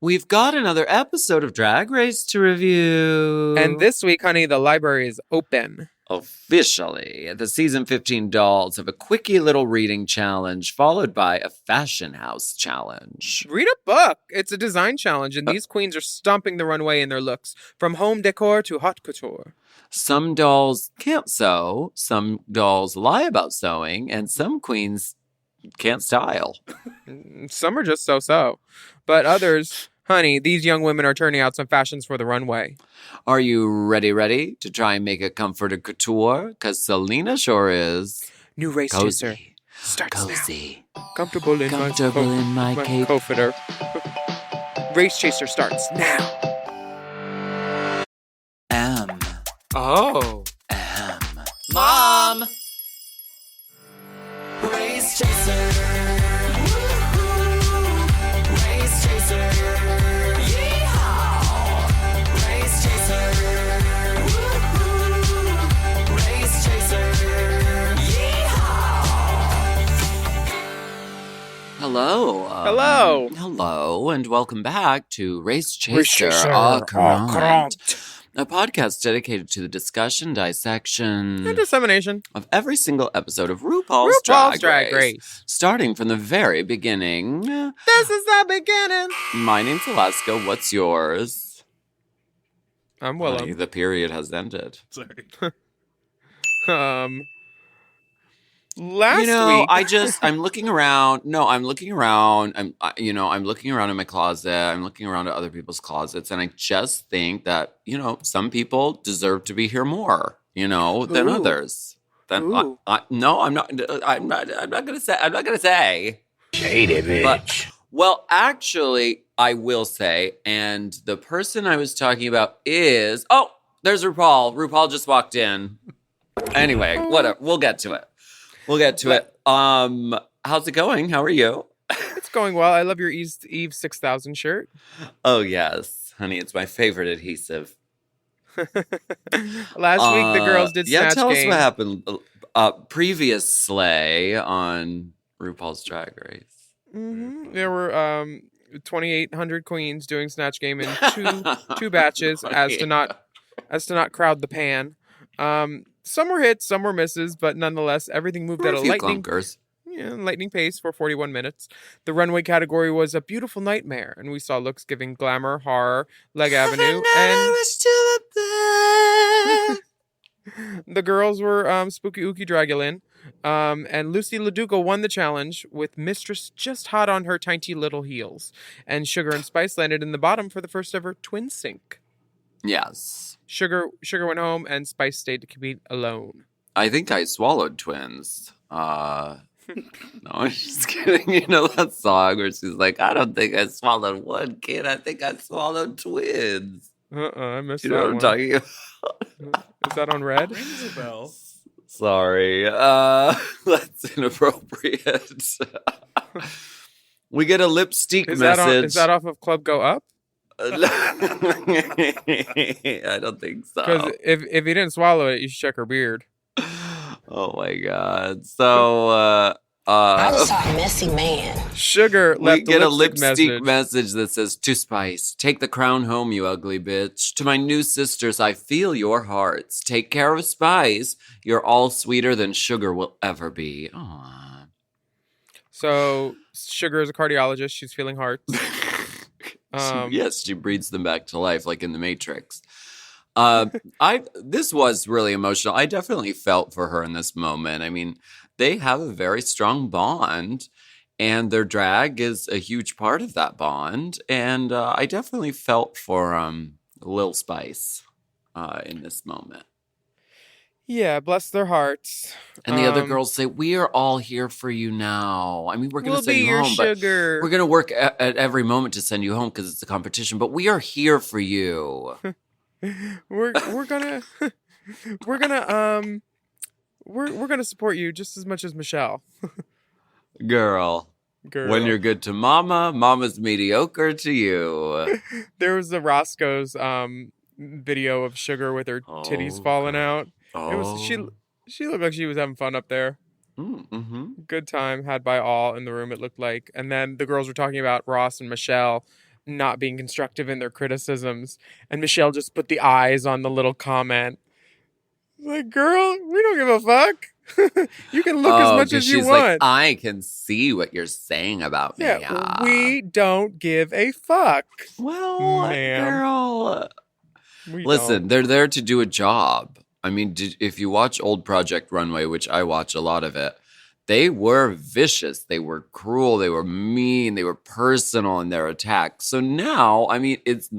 We've got another episode of Drag Race to review. And this week, honey, the library is open. Officially, the season 15 dolls have a quickie little reading challenge followed by a fashion house challenge. Read a book. It's a design challenge, and these queens are stomping the runway in their looks, from home decor to haute couture. Some dolls can't sew, some dolls lie about sewing, and some queens can't style. Some are just so-so. But others, honey, these young women are turning out some fashions for the runway. Are you ready to try and make a comforted couture? Because Selena sure is. New race chaser Cozy. starts Cozy. now. Comfortable in my cape. comforter. Race chaser starts now. M. Oh. M. Mom! Race chaser. Woo-hoo. Race chaser. Yeehaw. Race chaser. Woo-hoo. Race chaser. Yeehaw. Hello. Hello, and welcome back to Race Chaser Au Courant, a podcast dedicated to the discussion, dissection, And dissemination of every single episode of RuPaul's Drag Race. Race. Starting from the very beginning. This is the beginning. My name's Alaska. What's yours? I'm Honey, Willam. the period has ended. Sorry. Last week. I'm looking around. No, I'm looking around. I'm looking around in my closet. I'm looking around at other people's closets, and I just think that, some people deserve to be here more, than Ooh. others. Ooh. No, I'm not. I'm not gonna say. I'm not gonna say. Shady bitch. But, well, actually, I will say, and the person I was talking about is. Oh, there's RuPaul. RuPaul just walked in. Anyway, whatever. We'll get to it. How's it going? How are you? It's going well. I love your Eve 6000 shirt. Oh, yes. Honey, it's my favorite adhesive. Last week, the girls did Snatch tell Game. us what happened. Previous sleigh on RuPaul's Drag Race. Mm-hmm. There were 2,800 queens doing Snatch Game in two batches as to not crowd the pan. Some were hits, some were misses, but nonetheless, everything moved at a lightning pace for 41 minutes. The runway category was a beautiful nightmare, and we saw looks giving glamour, horror, Leg Avenue, and the girls were Spooky Ookie Dragulin. And Lucy LaDuca won the challenge with Mistress just hot on her tiny little heels. And Sugar and Spice landed in the bottom for the first ever twin sync. Yes. Sugar went home and Spice stayed to compete alone. I think I swallowed twins. No, I'm just kidding. You know that song where she's like, I don't think I swallowed one kid. I think I swallowed twins. I missed You that know what I'm one. talking about? Is that on Red? Rings a bell. Sorry. That's inappropriate. We get a lipstick message. Is that off of Club Go Up? I don't think so. Because if you didn't swallow it, you should check her beard. Oh my god. So I just saw a messy man. Sugar we left get a a lipstick message that says, "To Spice, take the crown home, you ugly bitch. To my new sisters, I feel your hearts. Take care of Spice. You're all sweeter than Sugar will ever be." Aww. So Sugar is a cardiologist. She's feeling hearts. Yes, she breathes them back to life, like in the Matrix. This was really emotional. I definitely felt for her in this moment. I mean, they have a very strong bond, and their drag is a huge part of that bond. And I definitely felt for Lil Spice in this moment. Yeah, bless their hearts. And the other girls say, "We are all here for you now. I mean, we're going to send be you your home, but sugar. we're going to work at every moment to send you home because it's a competition. But we are here for you." We're gonna support you just as much as Michelle. Girl, when you're good to Mama, Mama's mediocre to you. There was the Roscoe's video of Sugar with her titties falling out. It was she looked like she was having fun up there. Mm-hmm. Good time had by all in the room, it looked like. And then the girls were talking about Ross and Michelle not being constructive in their criticisms, and Michelle just put the eyes on the little comment. Like, girl, we don't give a fuck. You can look as much as you she's want. like, I can see what you're saying about me. Yeah, we don't give a fuck. Well, ma'am. girl. We Listen, don't. they're there to do a job. I mean, if you watch old Project Runway, which I watch a lot of it, they were vicious. They were cruel. They were mean. They were personal in their attacks. So now, I mean, it's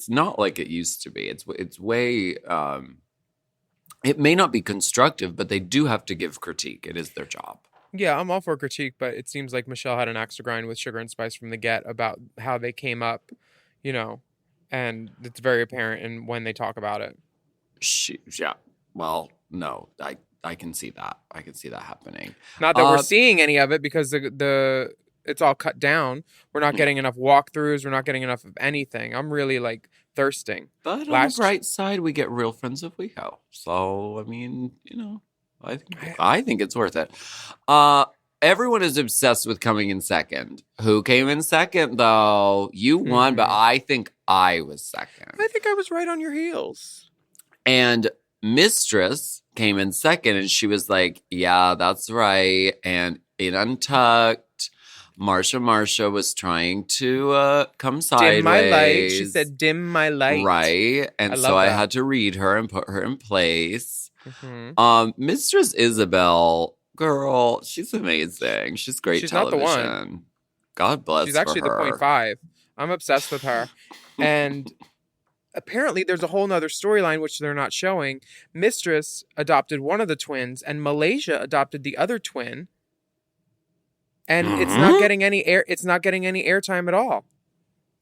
not like it used to be. It's way. It may not be constructive, but they do have to give critique. It is their job. Yeah, I'm all for critique, but it seems like Michelle had an axe to grind with Sugar and Spice from the get about how they came up, and it's very apparent in when they talk about it. Yeah. Well, no, I can see that. I can see that happening. Not that we're seeing any of it because the it's all cut down. We're not getting enough walkthroughs. We're not getting enough of anything. I'm really like thirsting. But on the bright side, we get Real Friends of WeHo. So I mean, I think it's worth it. Everyone is obsessed with coming in second. Who came in second though? You won, but I think I was second. I think I was right on your heels. And Mistress came in second, and she was like, yeah, that's right. And in Untucked, Marsha was trying to come sideways. Dim my light. She said, dim my light. Right. And so I had to read her and put her in place. Mm-hmm. Mistress Isabel, girl, she's amazing. She's great television. Not the one. God bless her. She's actually the 0.5. I'm obsessed with her. And apparently there's a whole nother storyline which they're not showing. Mistress adopted one of the twins and Malaysia adopted the other twin. And it's not getting any airtime at all.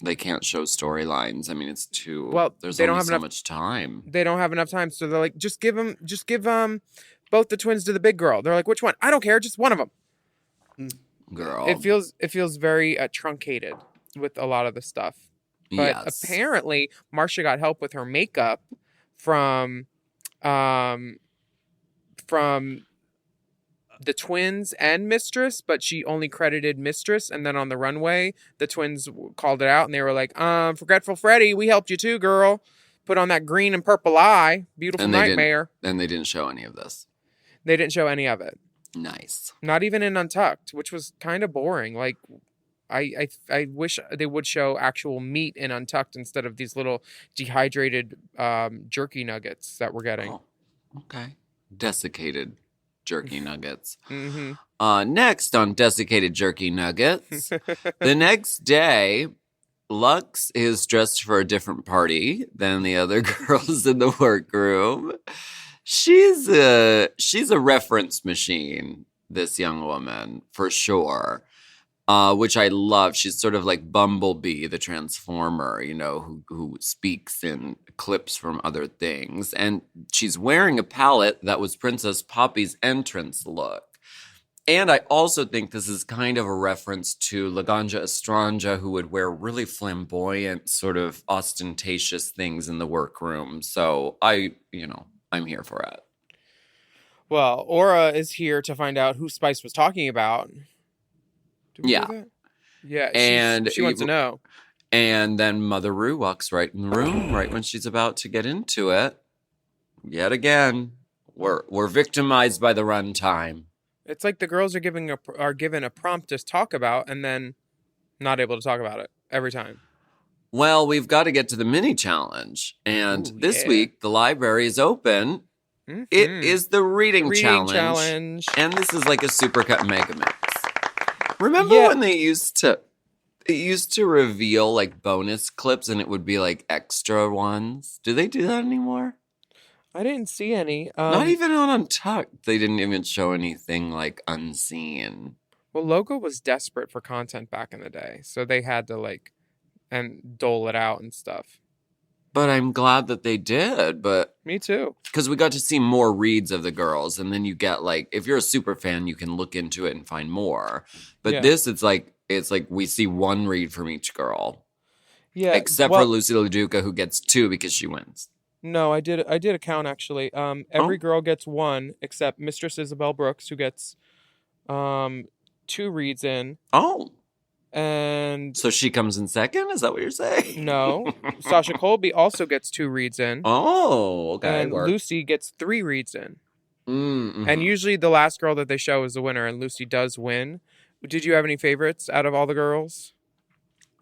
They can't show storylines. I mean, it's too there's they don't only have so enough, much time. They don't have enough time, so they're like, just give both the twins to the big girl. They're like, which one? I don't care, just one of them. Girl. It feels very truncated with a lot of the stuff. But apparently, Marsha got help with her makeup from the twins and Mistress, but she only credited Mistress. And then on the runway, the twins called it out, and they were like, Forgetful Freddy, we helped you too, girl. Put on that green and purple eye. Beautiful nightmare. And they didn't show any of this. They didn't show any of it. Nice. Not even in Untucked, which was kind of boring. Like, I wish they would show actual meat in Untucked instead of these little dehydrated jerky nuggets that we're getting. Oh, okay. Desiccated jerky nuggets. Mm-hmm. Next on Desiccated Jerky Nuggets, the next day, Lux is dressed for a different party than the other girls in the workroom. She's a reference machine, this young woman, for sure. Which I love. She's sort of like Bumblebee, the Transformer, who speaks in clips from other things. And she's wearing a palette that was Princess Poppy's entrance look. And I also think this is kind of a reference to Laganja Estranja, who would wear really flamboyant, sort of ostentatious things in the workroom. So I'm here for it. Well, Aura is here to find out who Spice was talking about. Yeah. And she wants to know. And then Mother Rue walks right in the room, right when she's about to get into it. Yet again, we're victimized by the runtime. It's like the girls are given a prompt to talk about and then not able to talk about it every time. Well, we've got to get to the mini challenge. And this week, the library is open. Mm-hmm. It is the reading challenge. And this is like a supercut mega mix. Remember when they used to reveal like bonus clips and it would be like extra ones? Do they do that anymore? I didn't see any. Not even on Untucked. They didn't even show anything like unseen. Well, Logo was desperate for content back in the day, so they had to and dole it out and stuff. But I'm glad that they did. But me too, because we got to see more reads of the girls, and then you get if you're a super fan, you can look into it and find more. But this, it's like we see one read from each girl. Yeah, except for Lucy LaDuca, who gets 2 because she wins. No, I did a count actually. Every girl gets 1 except Mistress Isabel Brooks, who gets 2 reads in. Oh. And So she comes in second? Is that what you're saying? no, Sasha Colby also gets 2 reads in. Oh, okay. And Lucy gets 3 reads in. Mm-hmm. And usually the last girl that they show is the winner, and Lucy does win. Did you have any favorites out of all the girls?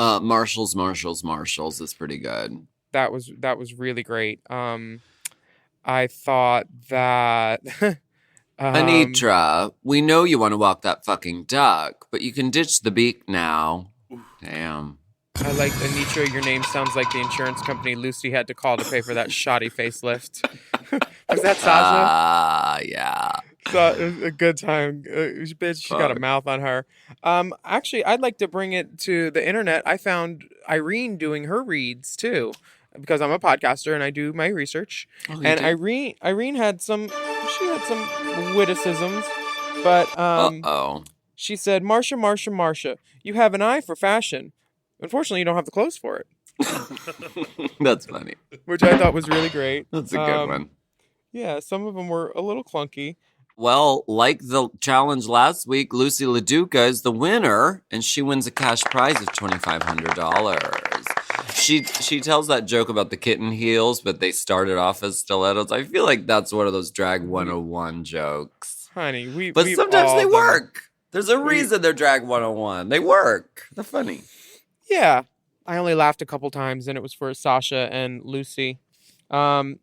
Marshall's is pretty good. That was really great. I thought that Anitra, we know you want to walk that fucking duck, but you can ditch the beak now. Damn. I like Anitra. Your name sounds like the insurance company Lucy had to call to pay for that shoddy facelift. Was that Sasha? Yeah. So, it was a good time. Bitch, she got a mouth on her. Actually, I'd like to bring it to the internet. I found Irene doing her reads too, because I'm a podcaster and I do my research. Oh, and did? Irene had some witticisms, but she said, Marsha, you have an eye for fashion. Unfortunately, you don't have the clothes for it. That's funny. Which I thought was really great. That's a good one. Yeah, some of them were a little clunky. Well, like the challenge last week, Lucy LaDuca is the winner, and she wins a cash prize of $2,500. She tells that joke about the kitten heels, but they started off as stilettos. I feel like that's one of those Drag 101 jokes. Honey, but sometimes they work. There's a reason they're Drag 101. They work. They're funny. Yeah. I only laughed a couple times, and it was for Sasha and Lucy.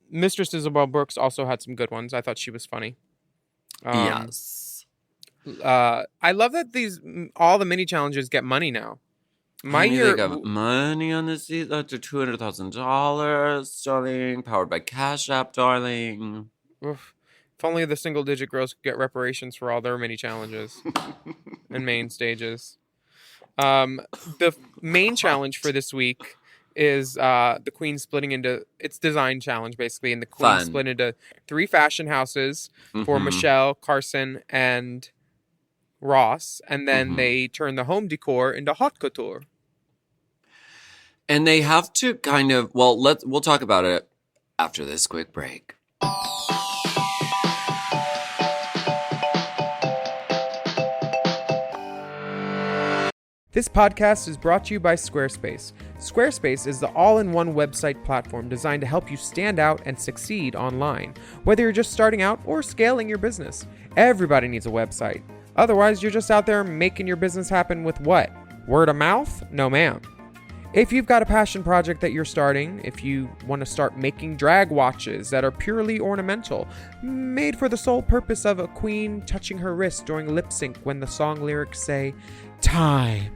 Mistress Isabel Brooks also had some good ones. I thought she was funny. Yes. I love that all the mini challenges get money now. They got money on this season up to $200,000, darling. Powered by Cash App, darling. Oof. If only the single-digit girls could get reparations for all their mini challenges and main stages. The main challenge for this week is the Queen splitting into its design challenge, basically, and the Queen split into 3 fashion houses for Michelle, Carson, and Ross, and then they turn the home decor into haute couture. And they have to kind of we'll talk about it after this quick break. This podcast is brought to you by Squarespace. Squarespace is the all-in-one website platform designed to help you stand out and succeed online. Whether you're just starting out or scaling your business, everybody needs a website. Otherwise, you're just out there making your business happen with what? Word of mouth? No, ma'am. If you've got a passion project that you're starting, if you want to start making drag watches that are purely ornamental, made for the sole purpose of a queen touching her wrist during lip sync when the song lyrics say, time.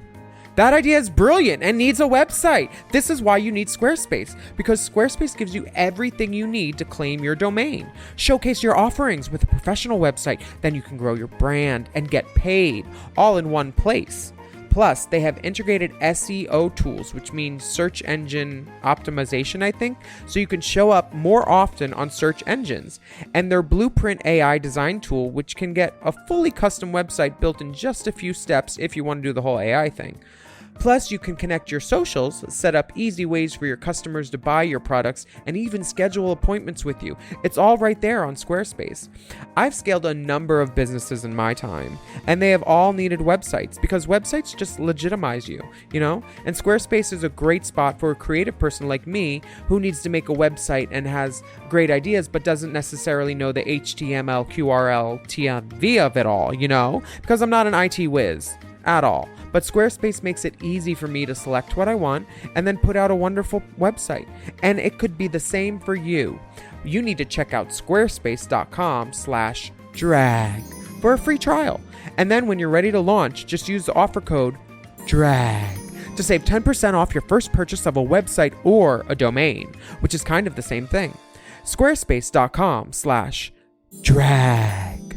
That idea is brilliant and needs a website. This is why you need Squarespace, because Squarespace gives you everything you need to claim your domain. Showcase your offerings with a professional website, then you can grow your brand and get paid all in one place. Plus, they have integrated SEO tools, which means search engine optimization, I think, so you can show up more often on search engines. And their Blueprint AI design tool, which can get a fully custom website built in just a few steps if you want to do the whole AI thing. Plus, you can connect your socials, set up easy ways for your customers to buy your products, and even schedule appointments with you. It's all right there on Squarespace. I've scaled a number of businesses in my time, and they have all needed websites because websites just legitimize you, you know? And Squarespace is a great spot for a creative person like me who needs to make a website and has great ideas but doesn't necessarily know the HTML, QRL, TMV of it all, you know? Because I'm not an IT whiz at all. But Squarespace makes it easy for me to select what I want and then put out a wonderful website. And it could be the same for you. You need to check out squarespace.com/drag for a free trial. And then when you're ready to launch, just use the offer code DRAG to save 10% off your first purchase of a website or a domain, which is kind of the same thing. Squarespace.com/drag.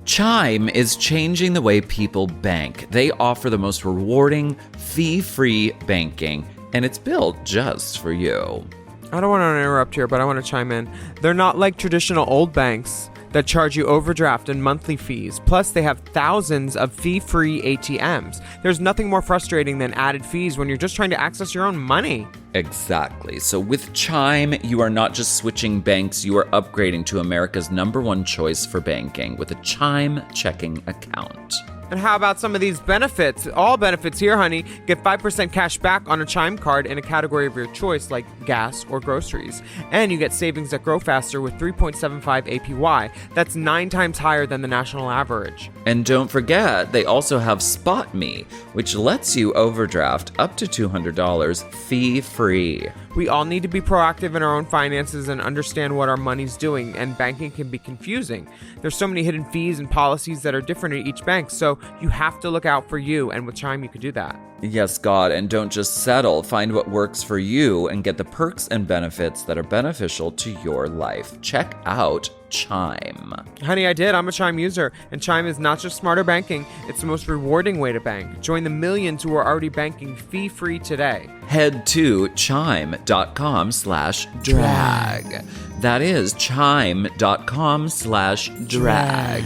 Chime is changing the way people bank. They offer the most rewarding, fee-free banking, and it's built just for you. I don't want to interrupt here, but I want to chime in. They're not like traditional old banks that charge you overdraft and monthly fees. Plus, they have thousands of fee-free ATMs. There's nothing more frustrating than added fees when you're just trying to access your own money. Exactly. So with Chime, you are not just switching banks, you are upgrading to America's #1 choice for banking with a Chime checking account. And how about some of these benefits? All benefits here, honey. Get 5% cash back on a Chime card in a category of your choice, like gas or groceries. And you get savings that grow faster with 3.75 APY. That's 9 times higher than the national average. And don't forget, they also have Spot Me, which lets you overdraft up to $200 fee-free. We all need to be proactive in our own finances and understand what our money's doing, and banking can be confusing. There's so many hidden fees and policies that are different at each bank, so you have to look out for you, and with Chime you could do that. Yes, God, and don't just settle. Find what works for you and get the perks and benefits that are beneficial to your life. Check out Chime. Honey, I did. I'm a Chime user, and Chime is not just smarter banking, it's the most rewarding way to bank. Join the millions who are already banking fee-free today. Head to chime.com/drag. That is chime.com/drag.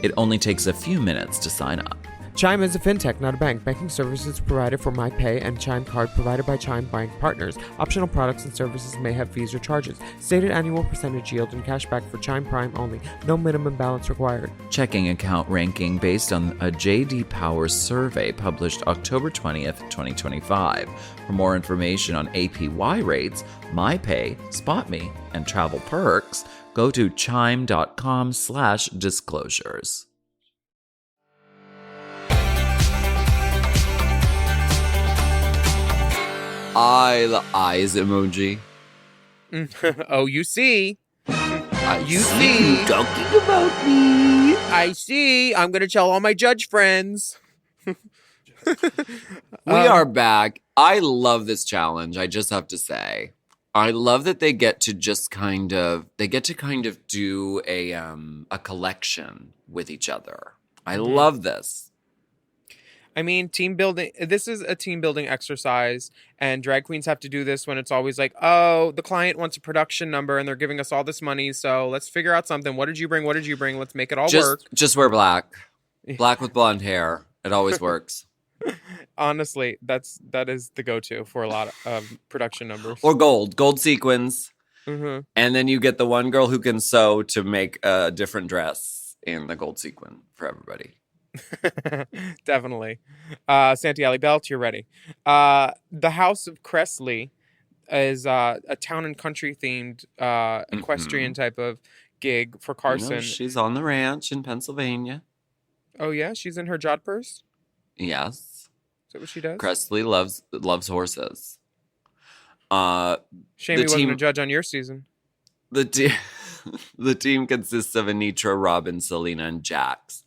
It only takes a few minutes to sign up. Chime is a fintech, not a bank. Banking services provided for MyPay and Chime Card provided by Chime Bank Partners. Optional products and services may have fees or charges. Stated annual percentage yield and cashback for Chime Prime only. No minimum balance required. Checking account ranking based on a J.D. Power survey published October 20th, 2025. For more information on APY rates, MyPay, SpotMe, and travel perks, go to chime.com/disclosures. The eyes emoji. Oh, you see. You see. talking about me. I see. I'm going to tell all my judge friends. We are back. I love this challenge. I just have to say, I love that they get to just kind of do a collection with each other. I love this. I mean, team building. This is a team building exercise, and drag queens have to do this when it's always like, oh, the client wants a production number and they're giving us all this money, so let's figure out something. What did you bring? What did you bring? Let's make it all work. Just wear black. Black with blonde hair. It always works. Honestly, that is the go-to for a lot of production numbers. Or gold sequins. Mm-hmm. And then you get the one girl who can sew to make a different dress in the gold sequin for everybody. Definitely. Santi Alley Belt, you're ready. The House of Cressley is a town and country themed equestrian type of gig for Carson. You know, she's on the ranch in Pennsylvania. Oh yeah, she's in her jodhpurs? Yes. Is that what she does? Cressley loves horses. Shame he wasn't a judge on your season. The team consists of Anitra, Robin, Selena, and Jax.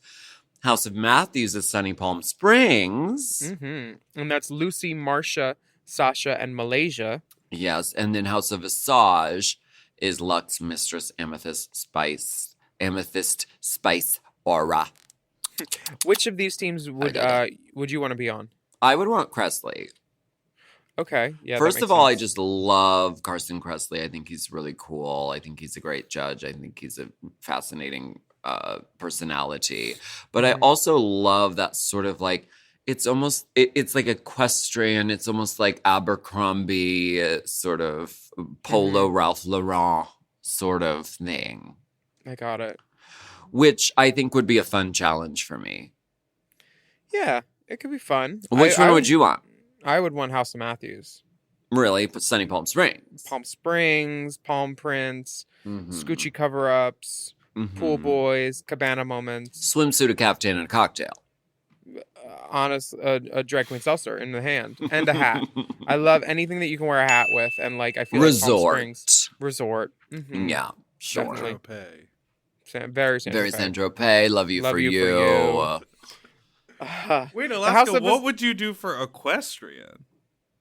House of Matthews is Sunny Palm Springs. Mm-hmm. And that's Lucy, Marcia, Sasha, and Malaysia. Yes, and then House of Visage is Lux, Mistress, Amethyst, Spice, Aura. Which of these teams would you want to be on? I would want Cressley. Okay, yeah. First of all, I just love Carson Cressley. I think he's really cool. I think he's a great judge. I think he's a fascinating personality. But I also love that sort of like, it's almost, it's like equestrian. It's almost like Abercrombie, sort of Polo Ralph Lauren sort of thing. I got it. Which I think would be a fun challenge for me. Yeah, it could be fun. Which one would you want? I would want House of Matthews. Really? But Sunny Palm Springs. Palm Springs, Palm Prints, Scoochie cover-ups, Pool Boys, Cabana Moments. Swimsuit, a caftan, and a cocktail. A drag queen seltzer in the hand. And a hat. I love anything that you can wear a hat with. And like, I feel like Palm Springs. Resort. Mm-hmm. Yeah, sure. Definitely. Very Saint-Tropez. Love you for you. Wait, Alaska, what would you do for equestrian?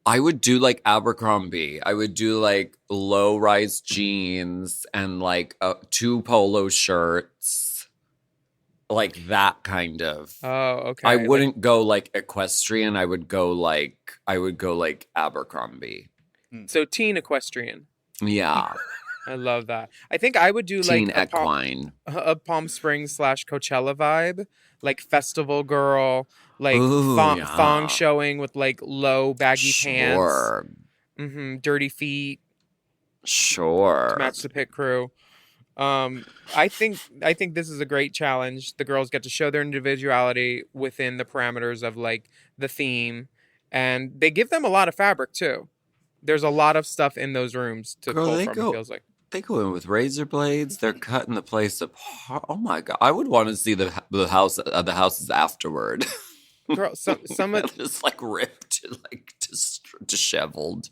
I would do like Abercrombie. I would do like low-rise jeans and like 2 polo shirts. Like that kind of. Oh, okay. I wouldn't go like equestrian. I would go like Abercrombie. So teen equestrian. Yeah. I love that. I think I would do teen like equine. A Palm Springs / Coachella vibe, like festival girl, like thong showing with like low baggy pants. Mm-hmm. Dirty feet. Sure. To match the pit crew. I think this is a great challenge. The girls get to show their individuality within the parameters of like the theme, and they give them a lot of fabric too. There's a lot of stuff in those rooms to Girl, pull from. It feels like they go in with razor blades. They're cutting the place apart. Oh my god! I would want to see the houses afterward. Girl, some of just like ripped, like disheveled.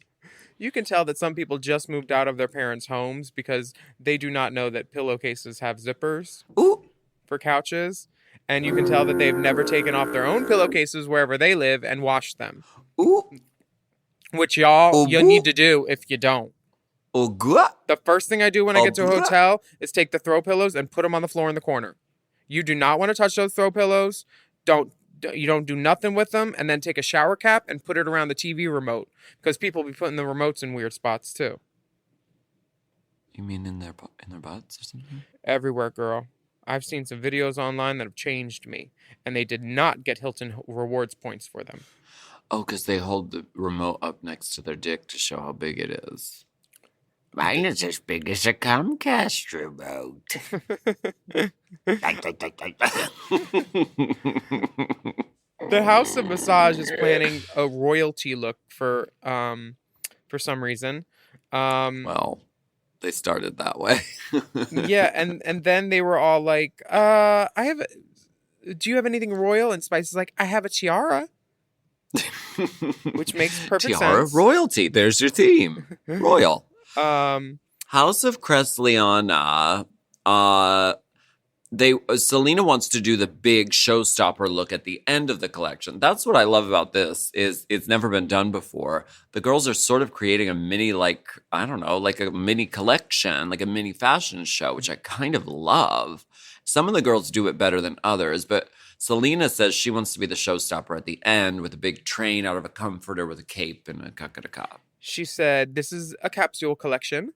you can tell that some people just moved out of their parents' homes because they do not know that pillowcases have zippers Ooh, for couches, and you can tell that they've never taken off their own pillowcases wherever they live and washed them. ooh, Which you boo. need to do if you don't. oh god. The first thing I do when I get to a blah. hotel is take the throw pillows and put them on the floor in the corner. You do not want to touch those throw pillows. You don't do nothing with them, and then take a shower cap and put it around the TV remote because people be putting the remotes in weird spots too. You mean in their butts or something? Everywhere, girl. I've seen some videos online that have changed me, and they did not get Hilton rewards points for them. Oh, because they hold the remote up next to their dick to show how big it is. Mine is as big as a Comcast remote. The House of Massage is planning a royalty look for some reason. Well, they started that way. Yeah, and then they were all like, do you have anything royal? And Spice is like, I have a tiara. Which makes perfect Tiara sense. royalty. There's your theme. Royal. House of Crestliana. Selena wants to do the big showstopper look at the end of the collection. That's what I love about this, is it's never been done before. The girls are sort of creating a mini, like a mini collection, like a mini fashion show, which I kind of love. Some of the girls do it better than others, but Selena says she wants to be the showstopper at the end with a big train out of a comforter with a cape and a cup. She said, this is a capsule collection.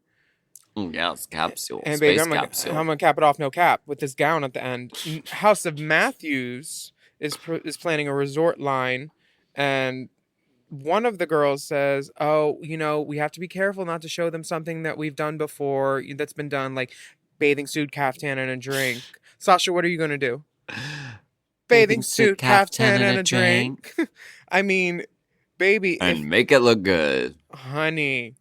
Yes, capsule. And Space baby, capsule. I'm gonna cap it off, no cap, with this gown at the end. House of Matthews is planning a resort line, and one of the girls says, "Oh, we have to be careful not to show them something that we've done before that's been done, like bathing suit, caftan, and a drink." Sasha, what are you gonna do? Bathing suit, caftan, and a drink. I mean, baby, and make it look good, honey.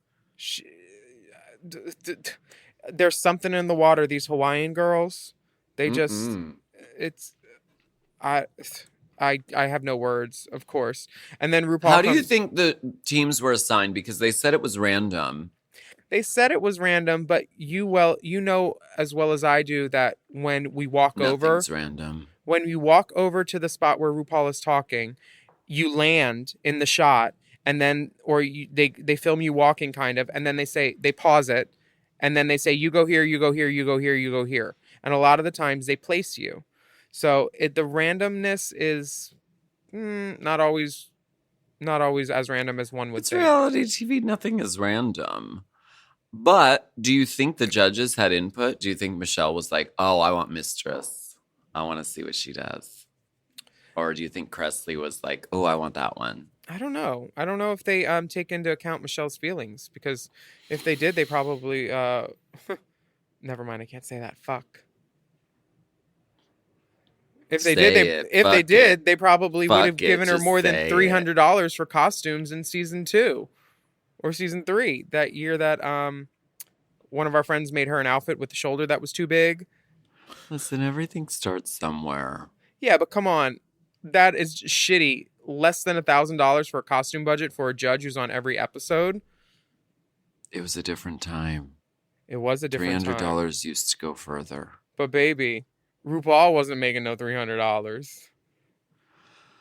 There's something in the water. These Hawaiian girls, they just, I have no words, of course. And then RuPaul. How do you think the teams were assigned? Because they said it was random. They said it was random, but you know as well as I do that when we walk Nothing's random. When you walk over to the spot where RuPaul is talking, you land in the shot. And then, they film you walking kind of, and then they pause it, and then they say, you go here, you go here, you go here, you go here. And a lot of the times they place you. So the randomness is not always as random as one would think. It's reality TV. Nothing is random. But do you think the judges had input? Do you think Michelle was like, oh, I want Mistress. I want to see what she does. Or do you think Cressley was like, oh, I want that one? I don't know. I don't know if they take into account Michelle's feelings, because if they did, they probably never mind. I can't say that. Fuck. If they did, they probably would have given her more than $300 for costumes in season 2 or season 3 that year. That one of our friends made her an outfit with the shoulder that was too big. Listen, everything starts somewhere. Yeah, but come on, that is shitty. Less than $1,000 for a costume budget for a judge who's on every episode. It was a different time. It was a different time. $300 used to go further. But baby, RuPaul wasn't making no $300.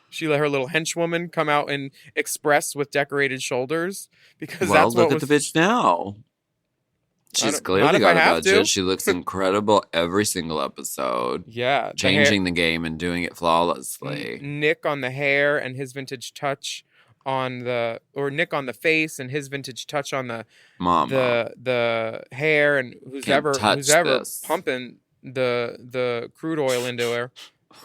She let her little henchwoman come out in express with decorated shoulders because that's what look at the bitch now. She's clearly got a budget. She looks incredible every single episode. Yeah. Changing the game and doing it flawlessly. Nick on the hair and his vintage touch Nick on the face and his vintage touch on the hair, and who's ever pumping the crude oil into her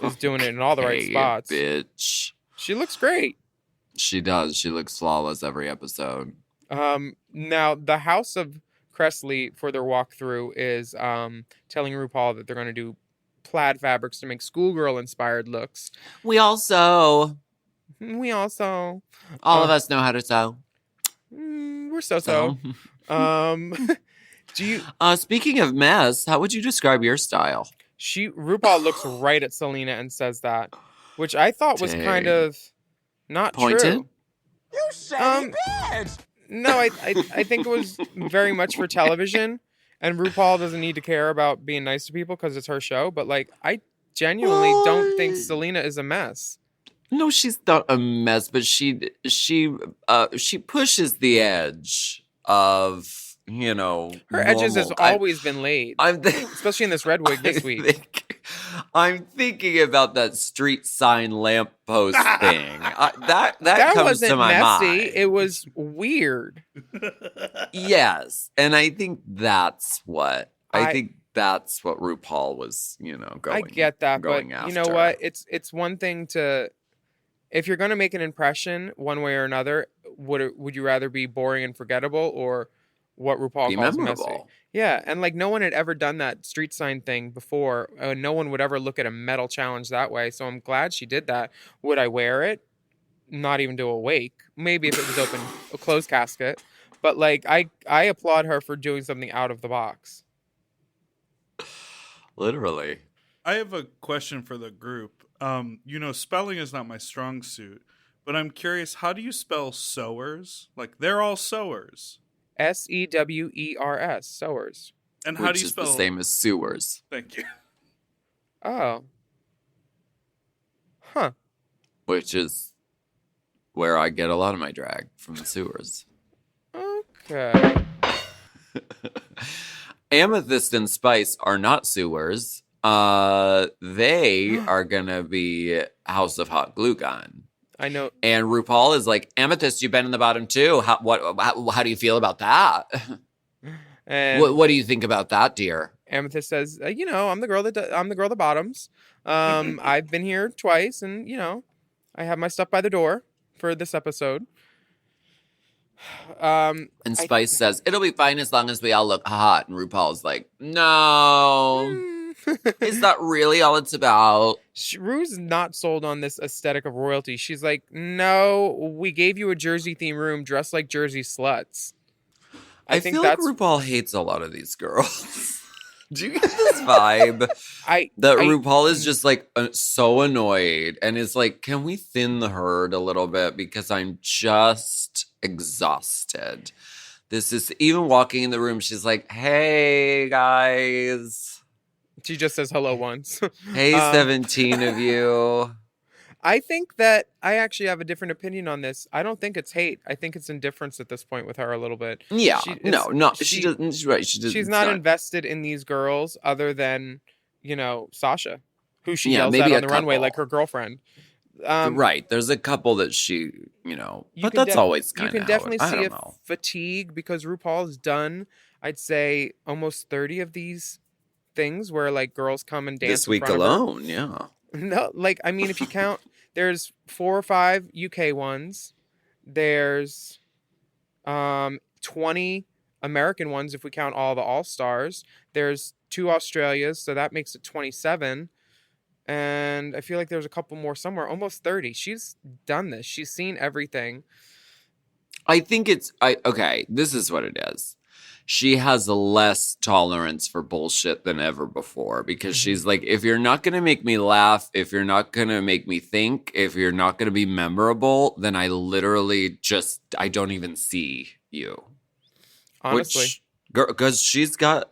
is doing it in all the right spots. Bitch. She looks great. She does. She looks flawless every episode. Now the House of Cressley for their walkthrough is telling RuPaul that they're going to do plaid fabrics to make schoolgirl-inspired looks. We also, All of us know how to sew. We're so. Do you? Speaking of mess, how would you describe your style? RuPaul looks right at Selena and says that, which I thought was kind Dang. of not Pointed? true. You shady bitch! No, I think it was very much for television, and RuPaul doesn't need to care about being nice to people because it's her show. But like, I genuinely don't think Selena is a mess. No, she's not a mess, but she pushes the edge of, you know, Her edges has normal. always been laid, I'm especially in this red wig this week. I'm thinking about that street sign lamppost thing. That comes wasn't to my messy. mind. It was weird. Yes, and I think that's what RuPaul was, you know, going. I get that, but going you know after. what? It's one thing to, if you're going to make an impression one way or another, would you rather be boring and forgettable or what RuPaul Be calls memorable. messy? Yeah, and like no one had ever done that street sign thing before. No one would ever look at a metal challenge that way. So I'm glad she did that. Would I wear it? Not even to a wake. Maybe if it was open, a closed casket. But like I applaud her for doing something out of the box. Literally. I have a question for the group. You know, spelling is not my strong suit, but I'm curious, how do you spell sewers? Like, they're all sewers. Sewers, sewers. And how Which do you is spell? the same as sewers, Thank you. Oh. Huh. which is where I get a lot of my drag, from the sewers. Okay. Amethyst and Spice are not sewers. They are gonna be House of Hot Glue Gun. I know. And RuPaul is like, Amethyst, you've been in the bottom too. How do you feel about that? And What do you think about that, dear? Amethyst says, you know, I'm the girl that bottoms. I've been here twice, and you know, I have my stuff by the door for this episode. And Spice says, it'll be fine as long as we all look hot. And RuPaul's like, no. Is that really all it's about? Rue's not sold on this aesthetic of royalty. She's like, no, we gave you a Jersey theme room dressed like Jersey sluts. I think feel that's like RuPaul hates a lot of these girls. Do you get this vibe? I RuPaul is just like so annoyed and is like, can we thin the herd a little bit? Because I'm just exhausted. This is even walking in the room. She's like, hey, guys. She just says hello once. Hey, 17 of you. I think that I actually have a different opinion on this. I don't think it's hate. I think it's indifference at this point with her a little bit. Yeah, She doesn't. She's right. She's not invested in these girls other than, you know, Sasha, who she Yeah, yells maybe at on a the runway couple. like her girlfriend. Right. There's a couple that she, you know, You but can that's always You kind can of definitely I see don't a know. fatigue because RuPaul's done, I'd say, almost 30 of these things where like girls come and dance This in week front of her. alone, yeah. No, like I mean, if you count, there's 4 or 5 UK ones. There's 20 American ones if we count all the All Stars. There's 2 Australias, so that makes it 27. And I feel like there's a couple more somewhere, almost 30. She's done this. She's seen everything. I think okay, this is what it is. She has less tolerance for bullshit than ever before because she's like, if you're not going to make me laugh, if you're not going to make me think, if you're not going to be memorable, then I literally I don't even see you. Honestly. Because she's going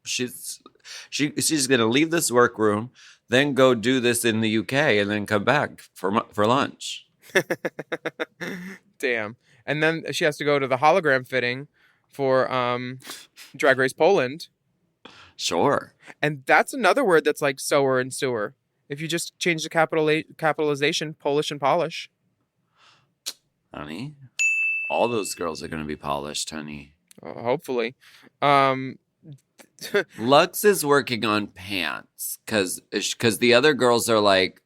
to leave this workroom, then go do this in the UK and then come back for lunch. Damn. And then she has to go to the hologram fitting for Drag Race Poland. Sure. And that's another word that's like sower and sewer. If you just change the capitalization, Polish and polish. Honey, all those girls are going to be polished, honey. Hopefully. Lux is working on pants because the other girls are like,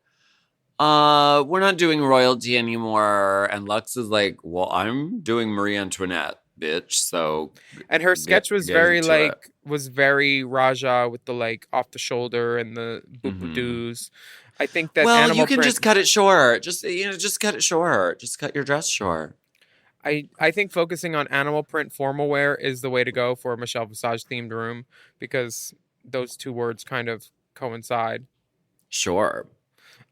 we're not doing royalty anymore. And Lux is like, well, I'm doing Marie Antoinette. bitch. So And her sketch was very into it. Raja with the like off the shoulder and the boop doos. I think that Well, animal you can print, just cut it short. Just cut it short. Just cut your dress short. I think focusing on animal print formal wear is the way to go for a Michelle Visage themed room, because those two words kind of coincide. Sure.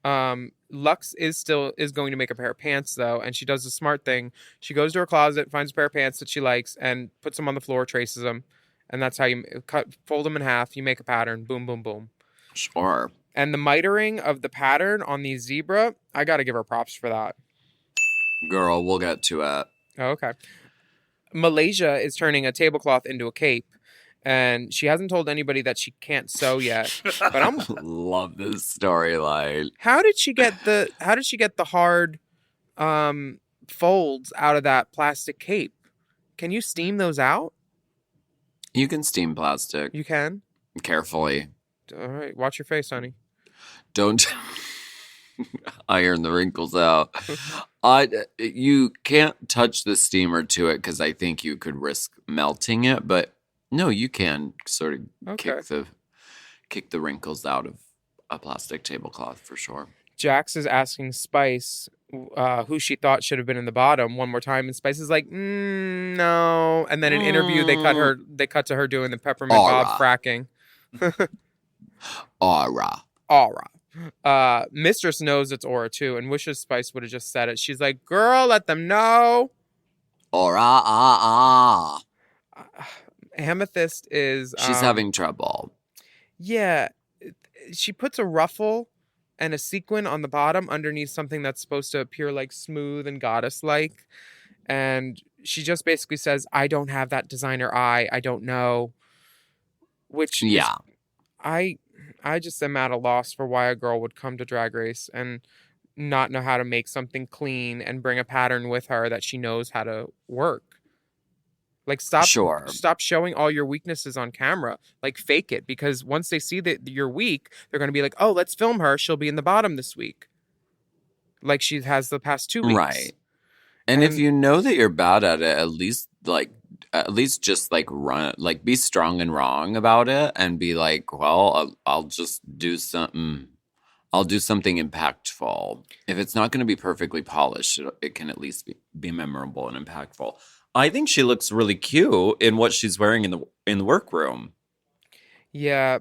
Lux is going to make a pair of pants though, and she does the smart thing. She goes to her closet, finds a pair of pants that she likes, and puts them on the floor, traces them, and that's how you fold them in half. You make a pattern. Boom, boom, boom. Sure. And the mitering of the pattern on the zebra, I got to give her props for that. Girl, we'll get to it. Oh, okay. Malaysia is turning a tablecloth into a cape, and she hasn't told anybody that she can't sew yet. But I'm Love this storyline. how did she get the hard folds out of that plastic cape? Can you steam those out? You can steam plastic. You can. Carefully. All right, watch your face, honey. Don't iron the wrinkles out. You can't touch the steamer to it because I think you could risk melting it. But no, you can sort of kick the wrinkles out of a plastic tablecloth for sure. Jax is asking Spice who she thought should have been in the bottom one more time, and Spice is like, no. And then in interview, they cut to her doing the peppermint bob fracking. Aura. Mistress knows it's Aura too, and wishes Spice would have just said it. She's like, girl, let them know. Aura. Amethyst is She's having trouble. Yeah, she puts a ruffle and a sequin on the bottom underneath something that's supposed to appear like smooth and goddess-like, and she just basically says, I don't have that designer eye, I don't know. Which I just am at a loss for why a girl would come to Drag Race and not know how to make something clean and bring a pattern with her that she knows how to work. Like, stop showing all your weaknesses on camera. Like, fake it, because once they see that you're weak, they're going to be like, oh, let's film her. She'll be in the bottom this week. Like she has the past 2 weeks. Right. And if you know that you're bad at it, at least just run, be strong and wrong about it and be like, well, I'll just do something. I'll do something impactful. If it's not going to be perfectly polished, it can at least be memorable and impactful. I think she looks really cute in what she's wearing in the workroom. Yeah,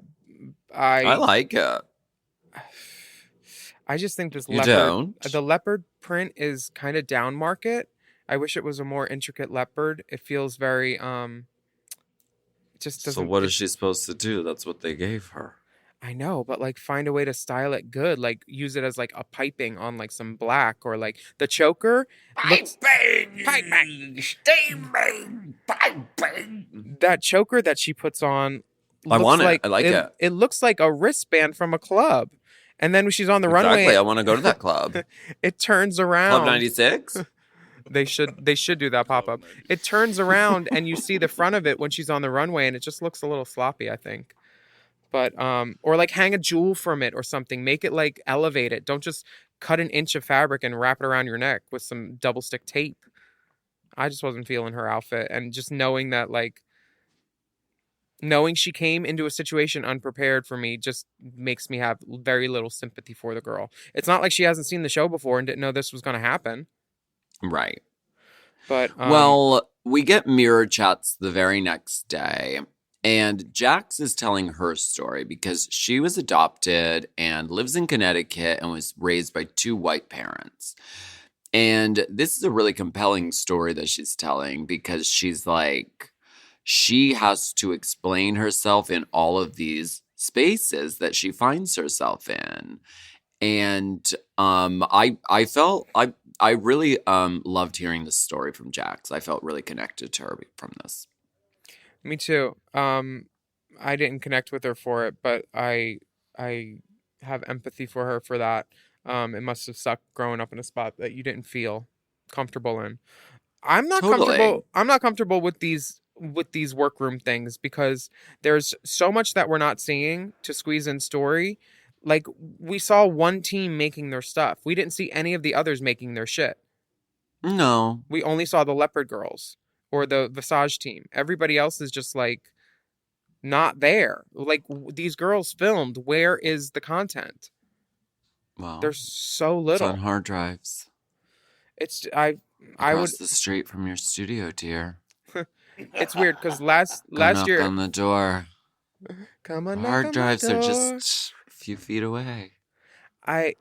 I like it. I just think this the leopard print is kind of down market. I wish it was a more intricate leopard. It feels very just doesn't. So what is she supposed to do? That's what they gave her. I know, but find a way to style it good. Use it as a piping on some black, or the choker. Piping, steaming, piping. That choker that she puts on. I want it. I like it. It looks like a wristband from a club. And then when she's on the runway, I want to go to that club. It turns around. Club 96. They should do that pop up. It turns around and you see the front of it when she's on the runway, and it just looks a little sloppy, I think. But or hang a jewel from it or something. Make it elevate it. Don't just cut an inch of fabric and wrap it around your neck with some double stick tape. I just wasn't feeling her outfit, and just knowing that knowing she came into a situation unprepared for me just makes me have very little sympathy for the girl. It's not like she hasn't seen the show before and didn't know this was going to happen. Right. But well, we get mirror chats the very next day. And Jax is telling her story because she was adopted and lives in Connecticut and was raised by 2 white parents. And this is a really compelling story that she's telling, because she's she has to explain herself in all of these spaces that she finds herself in. And I really loved hearing this story from Jax. I felt really connected to her from this. Me too. I didn't connect with her for it, but I have empathy for her for that. It must have sucked growing up in a spot that you didn't feel comfortable in. I'm not comfortable with these workroom things, because there's so much that we're not seeing to squeeze in story. We saw one team making their stuff. We didn't see any of the others making their shit. No. We only saw the leopard girls. or the Visage team. Everybody else is just like not there. Like these girls filmed. Where is the content? Well, There's so it's on little. hard drives It's I would. across the street from your studio, dear. It's weird because last Go knock year. on the door. Come The on, knock hard on my drives are door. just a few feet away.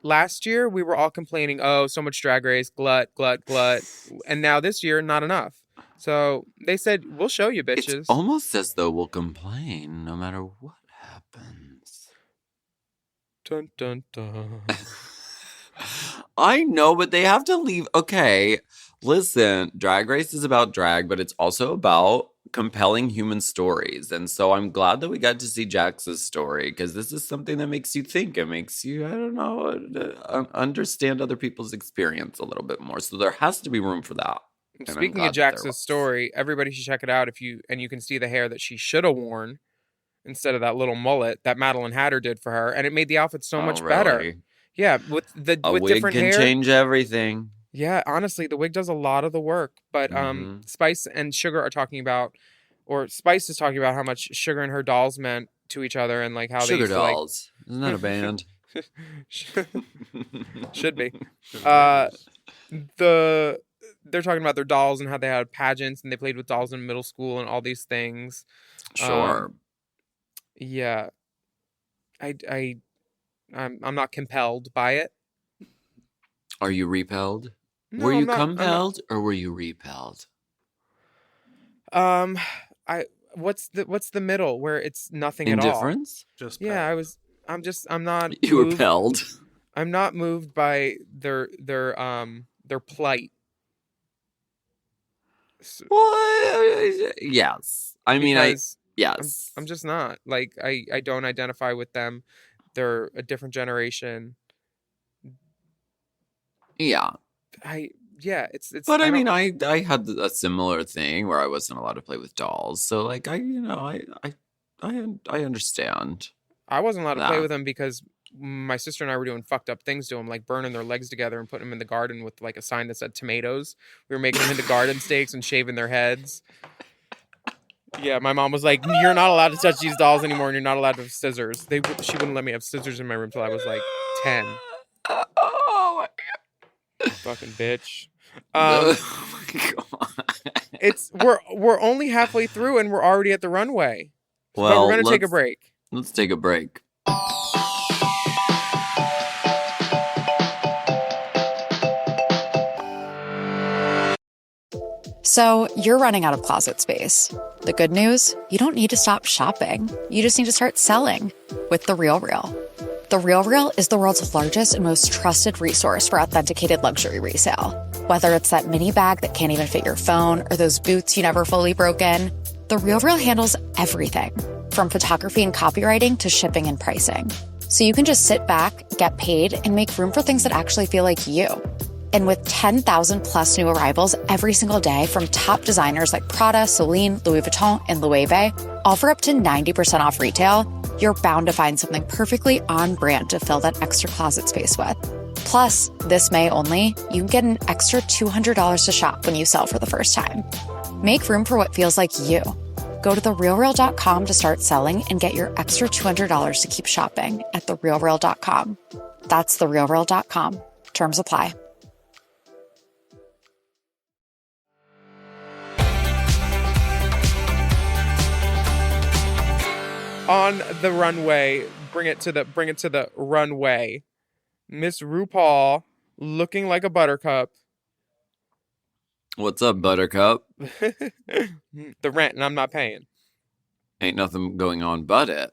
Last year we were all complaining, oh, so much Drag Race, glut, glut, glut, and now this year not enough. So they said we'll show you, It's bitches. almost as though we'll complain no matter what happens. Dun dun dun. I know, but they have to leave. Okay, listen, Drag Race is about drag, but it's also about compelling human stories. And so I'm glad that we got to see Jax's story because this is something that makes you think. It makes you, I don't know, understand other people's experience a little bit more. So there has to be room for that. And I'm Speaking glad of that there Jax's was. story, everybody should check it out you can see the hair that she should have worn instead of that little mullet that Madeline Hatter did for her, and it made the outfit so much better. Really? Yeah, with A wig different can hair. change everything. Yeah, honestly, the wig does a lot of the work. But Spice and Sugar are talking about, or Spice is talking about how much Sugar and her dolls meant to each other, and like how Sugar they used Dolls. Isn't that a band? to like should be. They're talking about their dolls and how they had pageants and they played with dolls in middle school and all these things. Sure. Yeah, I'm not compelled by it. Are you repelled? No, Were you I'm not- compelled or were you repelled? What's the middle where it's nothing at all? Indifference? Just Yeah, I'm not You were moved. pelled. I'm not moved by their plight. Well, yes. I mean, Because yes. I'm just not. Like I don't identify with them. They're a different generation. Yeah. It's But I mean, don't- I had a similar thing where I wasn't allowed to play with dolls. So like I understand. I wasn't allowed to play Nah. with them because my sister and I were doing fucked up things to them, like burning their legs together and putting them in the garden with like a sign that said tomatoes. We were making them into garden stakes and shaving their heads. Yeah, my mom was like, "You're not allowed to touch these dolls anymore, and you're not allowed to have scissors." She wouldn't let me have scissors in my room till I was like 10. Oh my Fucking bitch. god. Oh my god. We're only halfway through and we're already at the runway. But Well, we're gonna take a let's- break. Let's take a break. So, you're running out of closet space. The good news? You don't need to stop shopping. You just need to start selling with The RealReal. The RealReal is the world's largest and most trusted resource for authenticated luxury resale. Whether it's that mini bag that can't even fit your phone or those boots you never fully broke in, The RealReal handles everything from photography and copywriting to shipping and pricing. So you can just sit back, get paid, and make room for things that actually feel like you. And with 10,000 plus new arrivals every single day from top designers like Prada, Celine, Louis Vuitton, and Loewe, all for up to 90% off retail, you're bound to find something perfectly on brand to fill that extra closet space with. Plus, this May only, you can get an extra $200 to shop when you sell for the first time. Make room for what feels like you. Go to therealreal.com to start selling and get your extra $200 to keep shopping at therealreal.com. That's therealreal.com. Terms apply. On the runway, bring it to the runway. Miss RuPaul looking like a buttercup. What's up, Buttercup? The rent, and I'm not paying. Ain't nothing going on but it.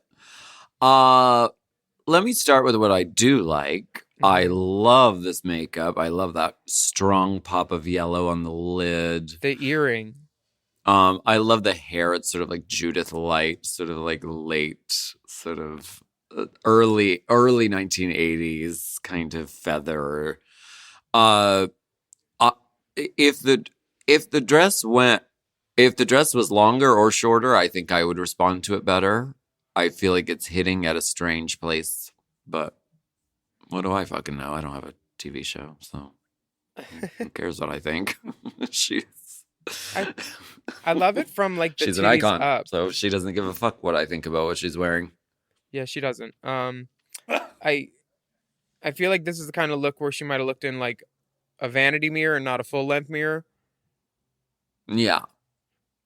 Let me start with what I do like. I love this makeup. I love that strong pop of yellow on the lid. The earring. I love the hair. It's sort of like Judith Light, sort of like late, sort of early 1980s kind of feather. If the dress was longer or shorter, I think I would respond to it better. I feel like it's hitting at a strange place, but what do I fucking know? I don't have a TV show, so who cares what I think? She's I love it from like the She's an titties icon, up. so she doesn't give a fuck what I think about what she's wearing. Yeah, she doesn't. I I feel like this is the kind of look where she might have looked in like a vanity mirror and not a full length mirror. Yeah.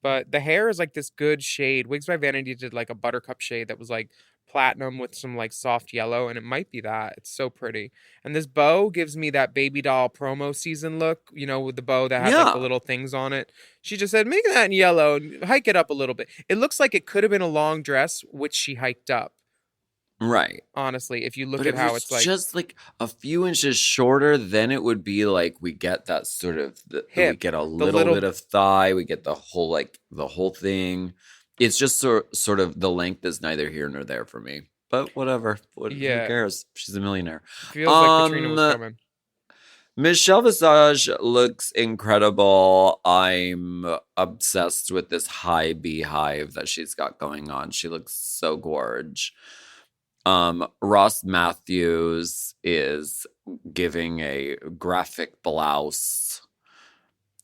But the hair is like this good shade. Wigs by Vanity did like a buttercup shade that was like platinum with some like soft yellow, and it might be that. It's so pretty. And this bow gives me that baby doll promo season look, you know, with the bow that had like the Yeah. little things on it. She just said, make that in yellow and hike it up a little bit. It looks like it could have been a long dress, which she hiked up, Right. honestly, if you look But at if how it's it's like just like a few inches shorter, then it would be like we get that sort of we hip. get a The little little bit of thigh, we get the whole thing. It's just sort of the length is neither here nor there for me. But whatever. Who Yeah. cares? She's a millionaire. Feels like Katrina was coming. Michelle Visage looks incredible. I'm obsessed with this high beehive that she's got going on. She looks so gorge. Ross Matthews is giving a graphic blouse.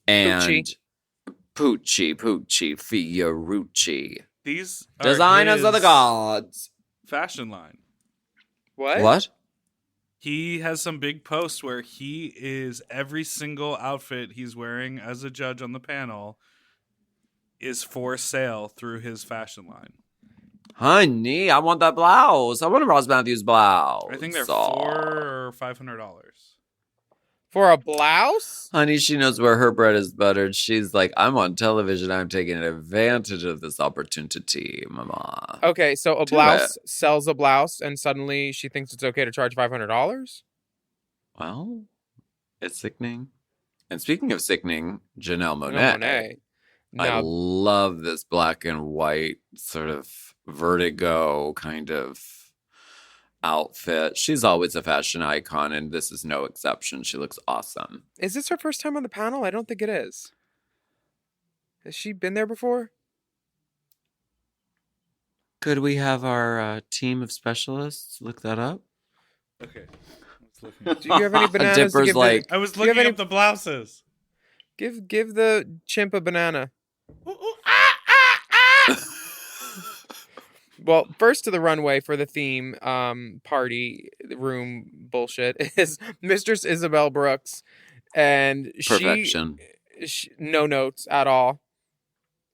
And Poochie, Fiorucci. These are Designers of the his gods. fashion line. What? He has some big posts where he is every single outfit he's wearing as a judge on the panel is for sale through his fashion line. Honey, I want that blouse. I want a Ross Matthews blouse. I think they're Aw. $400 or $500. For a blouse? Honey, she knows where her bread is buttered. She's like, I'm on television. I'm taking advantage of this opportunity, mama. Okay, so a Do blouse sells a blouse and suddenly she thinks it's okay to charge $500? Well, it's sickening. And speaking of sickening, Janelle No, Monáe. Monet. I Now, love this black and white sort of vertigo kind of outfit. She's always a fashion icon, and this is no exception. She looks awesome. is this her first time on the panel? I don't think it is. Has she been there before? Could we have our team of specialists look that up? Okay. Let's look Do you have any bananas to Dipper's give like, I was Do you have looking any- up the blouses. Give the chimp a banana. Well, first to the runway for the theme party room bullshit is Mistress Isabel Brooks, and perfection. she no notes at all.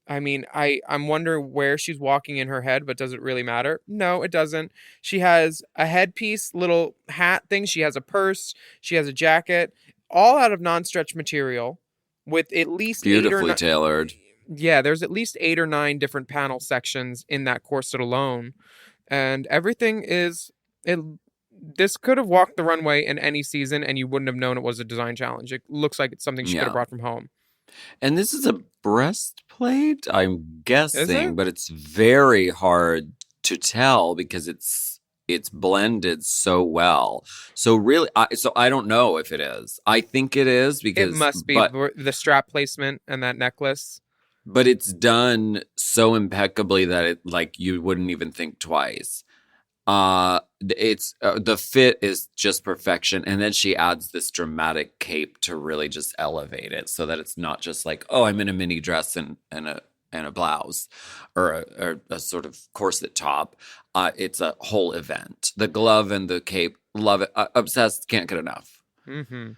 I mean, I'm wondering where she's walking in her head, but does it really matter? No, it doesn't. She has a headpiece, little hat thing. She has a purse. She has a jacket, all out of non-stretch material, with at least Beautifully tailored. Yeah, there's at least 8 or 9 different panel sections in that corset alone. And everything is this could have walked the runway in any season and you wouldn't have known it was a design challenge. It looks like it's something she could Yeah. have brought from home. And this is a breastplate, I'm guessing, it? but it's very hard to tell because it's blended so well. So really, I don't know if it is. I think it is because It must be but, the strap placement and that necklace. but it's done so impeccably that it like you wouldn't even think twice. It's the fit is just perfection, and then she adds this dramatic cape to really just elevate it, so that it's not just like, oh, I'm in a mini dress and a blouse or a sort of corset top. It's a whole event. The glove and the cape, love it. Obsessed, can't get enough. Mm-hmm.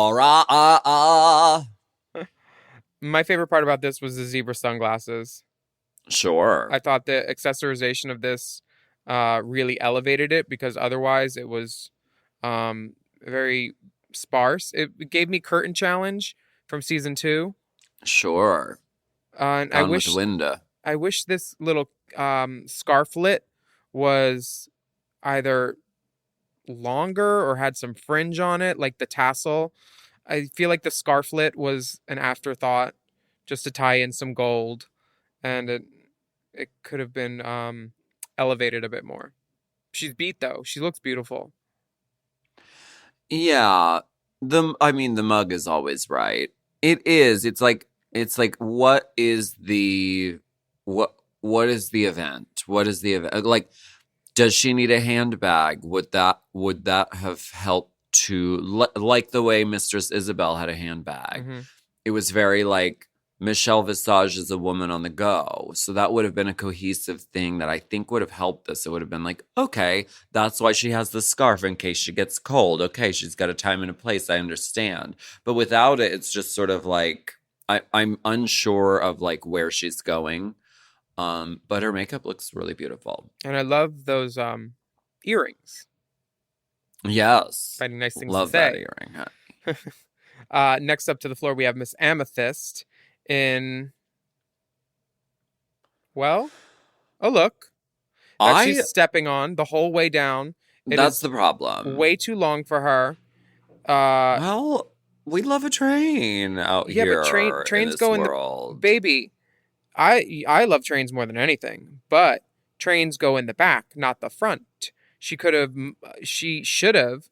Ora. My favorite part about this was the zebra sunglasses. Sure. I thought the accessorization of this really elevated it because otherwise it was very sparse. It gave me Curtain Challenge from season 2. Sure. And Gone with Linda. I wish this little scarflet was either longer or had some fringe on it, like the tassel. I feel like the scarflet was an afterthought just to tie in some gold, and it could have been elevated a bit more. She's beat though. She looks beautiful. Yeah. The mug is always right. It is. It's like what is the event? What is the event? Like, does she need a handbag? Would that have helped like the way Mistress Isabel had a handbag. Mm-hmm. It was very like Michelle Visage is a woman on the go. So that would have been a cohesive thing that I think would have helped this. It would have been like, okay, that's why she has the scarf in case she gets cold. Okay, she's got a time and a place. I understand. But without it, it's just sort of like I'm unsure of like where she's going. But her makeup looks really beautiful. And I love those earrings. Yes. Finding nice things Love to say. that earring. Next up to the floor, we have Miss Amethyst in, well, a look that she's stepping on the whole way down. That's the problem. Way too long for her. Well, we love a train out here. Yeah, but trains go in world. the baby. I love trains more than anything, but trains go in the back, not the front. She should have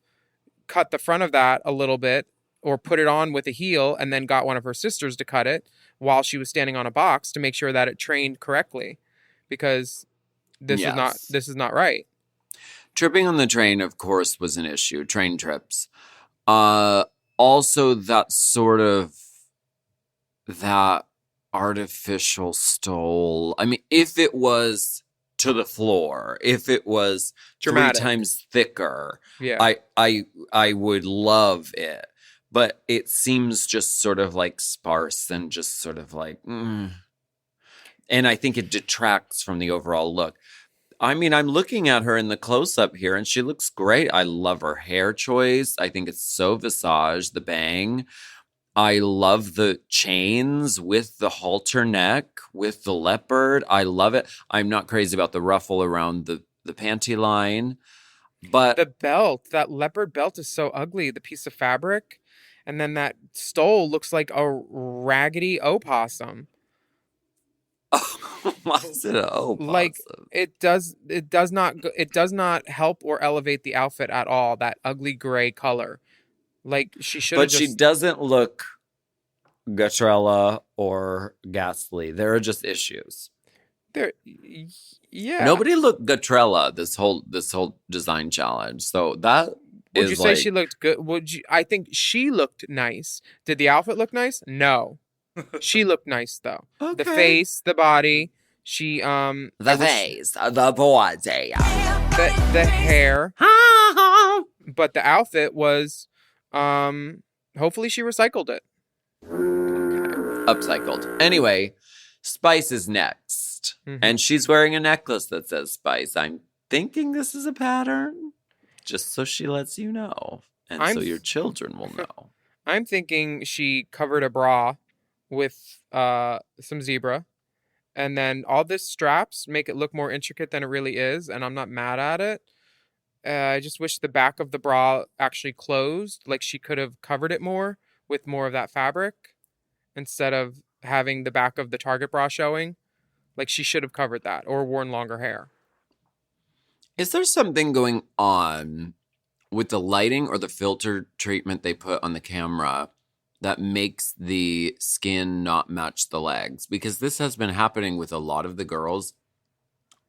cut the front of that a little bit or put it on with a heel and then got one of her sisters to cut it while she was standing on a box to make sure that it trained correctly, because this is not right. Tripping on the train, of course, was an issue. Train trips. Also, that artificial stole. I mean, if it was to the floor, if it was Dramatic. 3 times thicker, Yeah. I would love it. But it seems just sort of like sparse and just sort of like, And I think it detracts from the overall look. I mean, I'm looking at her in the close-up here, and she looks great. I love her hair choice. I think it's so Visage, the bang. I love the chains with the halter neck, with the leopard. I love it. I'm not crazy about the ruffle around the panty line. But the belt, that leopard belt is so ugly, the piece of fabric. And then that stole looks like a raggedy opossum. Why is it an opossum? Like it does not help or elevate the outfit at all. That ugly gray color. Like she should. But she doesn't look Gatrella or Ghastly. There are just issues. Yeah. Nobody looked Gatrella this whole design challenge. So that would you say she looked good? I think she looked nice. Did the outfit look nice? No. She looked nice though. Okay. The face, the body. She the face, the body, the hair. But the outfit was hopefully she recycled it. Upcycled. Anyway, Spice is next. Mm-hmm. And she's wearing a necklace that says Spice. I'm thinking this is a pattern, just so she lets you know. And so your children will know. I'm thinking she covered a bra with some zebra. And then all this straps make it look more intricate than it really is. And I'm not mad at it. I just wish the back of the bra actually closed. Like she could have covered it more with more of that fabric instead of having the back of the Target bra showing. Like she should have covered that or worn longer hair. Is there something going on with the lighting or the filter treatment they put on the camera that makes the skin not match the legs? Because this has been happening with a lot of the girls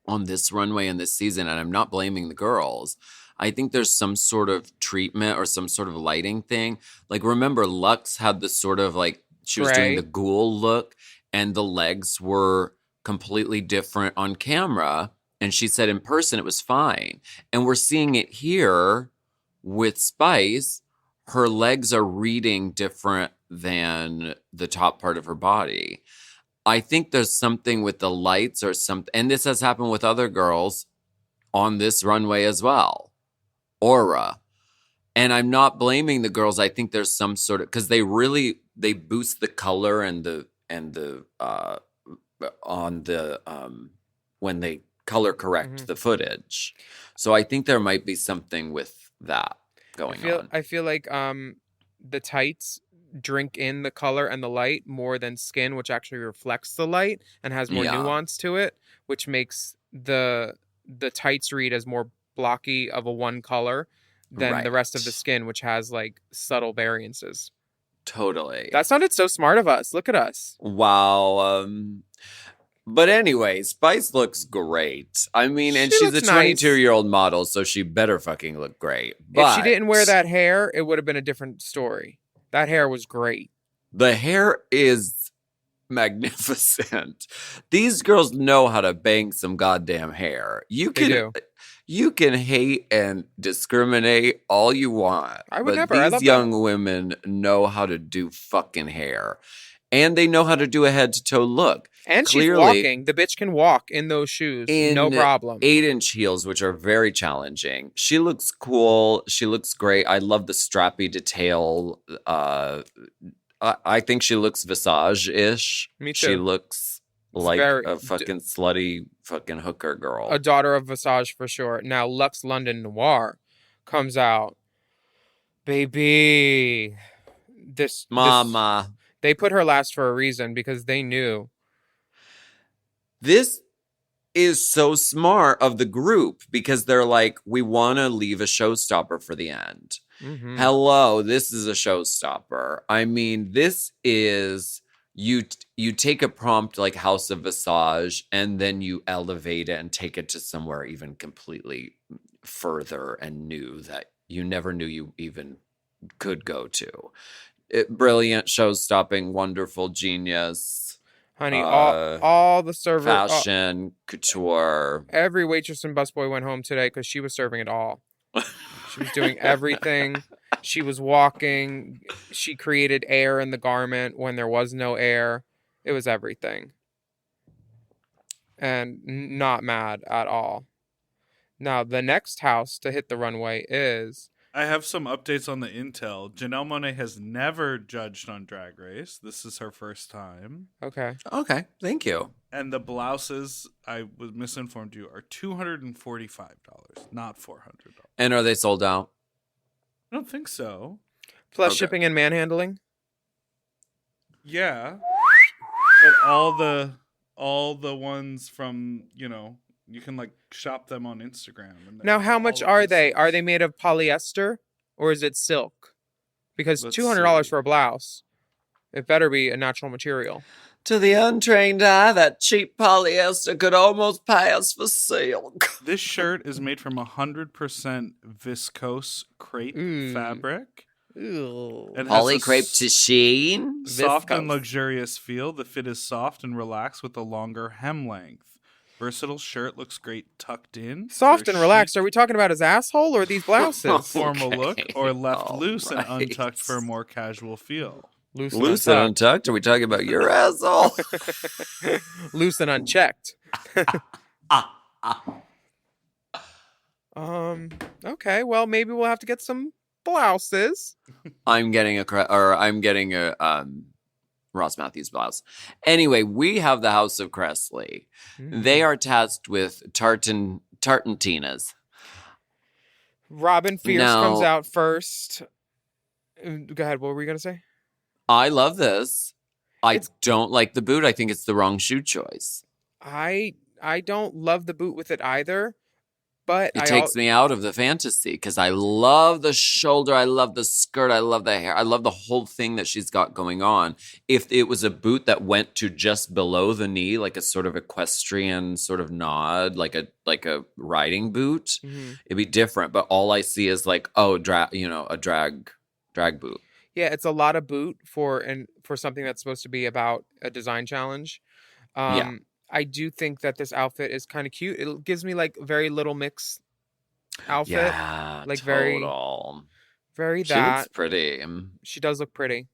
on this runway in this season, and I'm not blaming the girls. I think there's some sort of treatment or some sort of lighting thing. Like, remember, Lux had the sort of like, she was doing the ghoul look, and the legs were completely different on camera. And she said in person it was fine. And we're seeing it here with Spice. Her legs are reading different than the top part of her body. I think there's something with the lights or something. And this has happened with other girls on this runway as well. Aura. And I'm not blaming the girls. I think there's some sort of, because they boost the color and the when they color correct the footage. So I think there might be something with that going on. I feel like the tights drink in the color and the light more than skin, which actually reflects the light and has more nuance to it, which makes the tights read as more blocky of a one color than the rest of the skin, which has like subtle variances. Totally. That sounded so smart of us. Look at us. Wow. But anyway, Spice looks great. I mean, and She she's a looks nice. 22-year-old model, so she better fucking look great. If But she didn't wear that hair, it would have been a different story. That hair was great. the hair is magnificent. These girls know how to bang some goddamn hair. They do. You can hate and discriminate all you want. I would but never. I These love young women know how to do fucking hair. And they know how to do a head-to-toe look. And Clearly, she's walking. The bitch can walk in those shoes. No problem. 8-inch heels, which are very challenging. She looks cool. She looks great. I love the strappy detail. I think she looks Visage-ish. Me too. She looks like a fucking slutty fucking hooker girl. A daughter of Visage for sure. Now, Lux London Noir comes out. Baby. Mama. They put her last for a reason because they knew. This is so smart of the group because they're like, we want to leave a showstopper for the end. Mm-hmm. Hello, this is a showstopper. I mean, this is you take a prompt like House of Visage and then you elevate it and take it to somewhere even completely further and new that you never knew you even could go to. Brilliant, show-stopping, wonderful, genius. Honey, all the servers. Fashion, couture. Every waitress and busboy went home today because she was serving it all. She was doing everything. She was walking. She created air in the garment when there was no air. It was everything. And not mad at all. Now, the next house to hit the runway is... I have some updates on the intel. Janelle Monáe has never judged on Drag Race. This is her first time. Okay. Okay, thank you. And the blouses, I was misinformed you, are $245, not $400. And are they sold out? I don't think so. Plus shipping and manhandling? Yeah. But all the ones from, you can like shop them on Instagram. And now, how much are they? Are they made of polyester or is it silk? Because $200 for a blouse, it better be a natural material. To the untrained eye, that cheap polyester could almost pass for silk. This shirt is made from 100% viscose crepe fabric. Ew. Poly crepe to sheen. Soft and luxurious feel. The fit is soft and relaxed with a longer hem length. Versatile shirt, looks great tucked in. Soft and relaxed. Are we talking about his asshole or these blouses? Formal look or left loose and untucked for a more casual feel. Loose and untucked? Are we talking about your asshole? Loose and unchecked. Okay, well, maybe we'll have to get some blouses. I'm getting a Ross Matthews blouse. Anyway, we have the House of Cressley. They are tasked with tartantinas. Robin Fierce comes out first. Go ahead. What were you going to say? I love this. I don't like the boot. I think it's the wrong shoe choice. I don't love the boot with it either. But it takes me out of the fantasy because I love the shoulder. I love the skirt. I love the hair. I love the whole thing that she's got going on. If it was a boot that went to just below the knee, like a sort of equestrian sort of nod, like a riding boot, it'd be different. But all I see is like, a drag boot. Yeah, it's a lot of boot for something that's supposed to be about a design challenge. I do think that this outfit is kind of cute. It gives me like very Little Mix outfit. Yeah, like total. very She that. looks pretty. She does look pretty.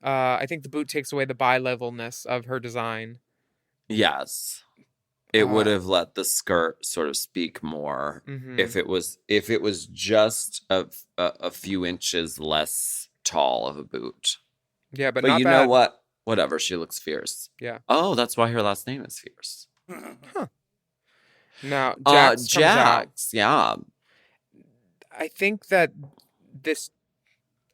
I think the boot takes away the bi-levelness of her design. Yes. It would have let the skirt sort of speak more if it was just a few inches less tall of a boot. Yeah, but you not bad. know what? Whatever, she looks fierce. Yeah. Oh, that's why her last name is Fierce. Huh. Now, Jax comes out. Yeah. I think that this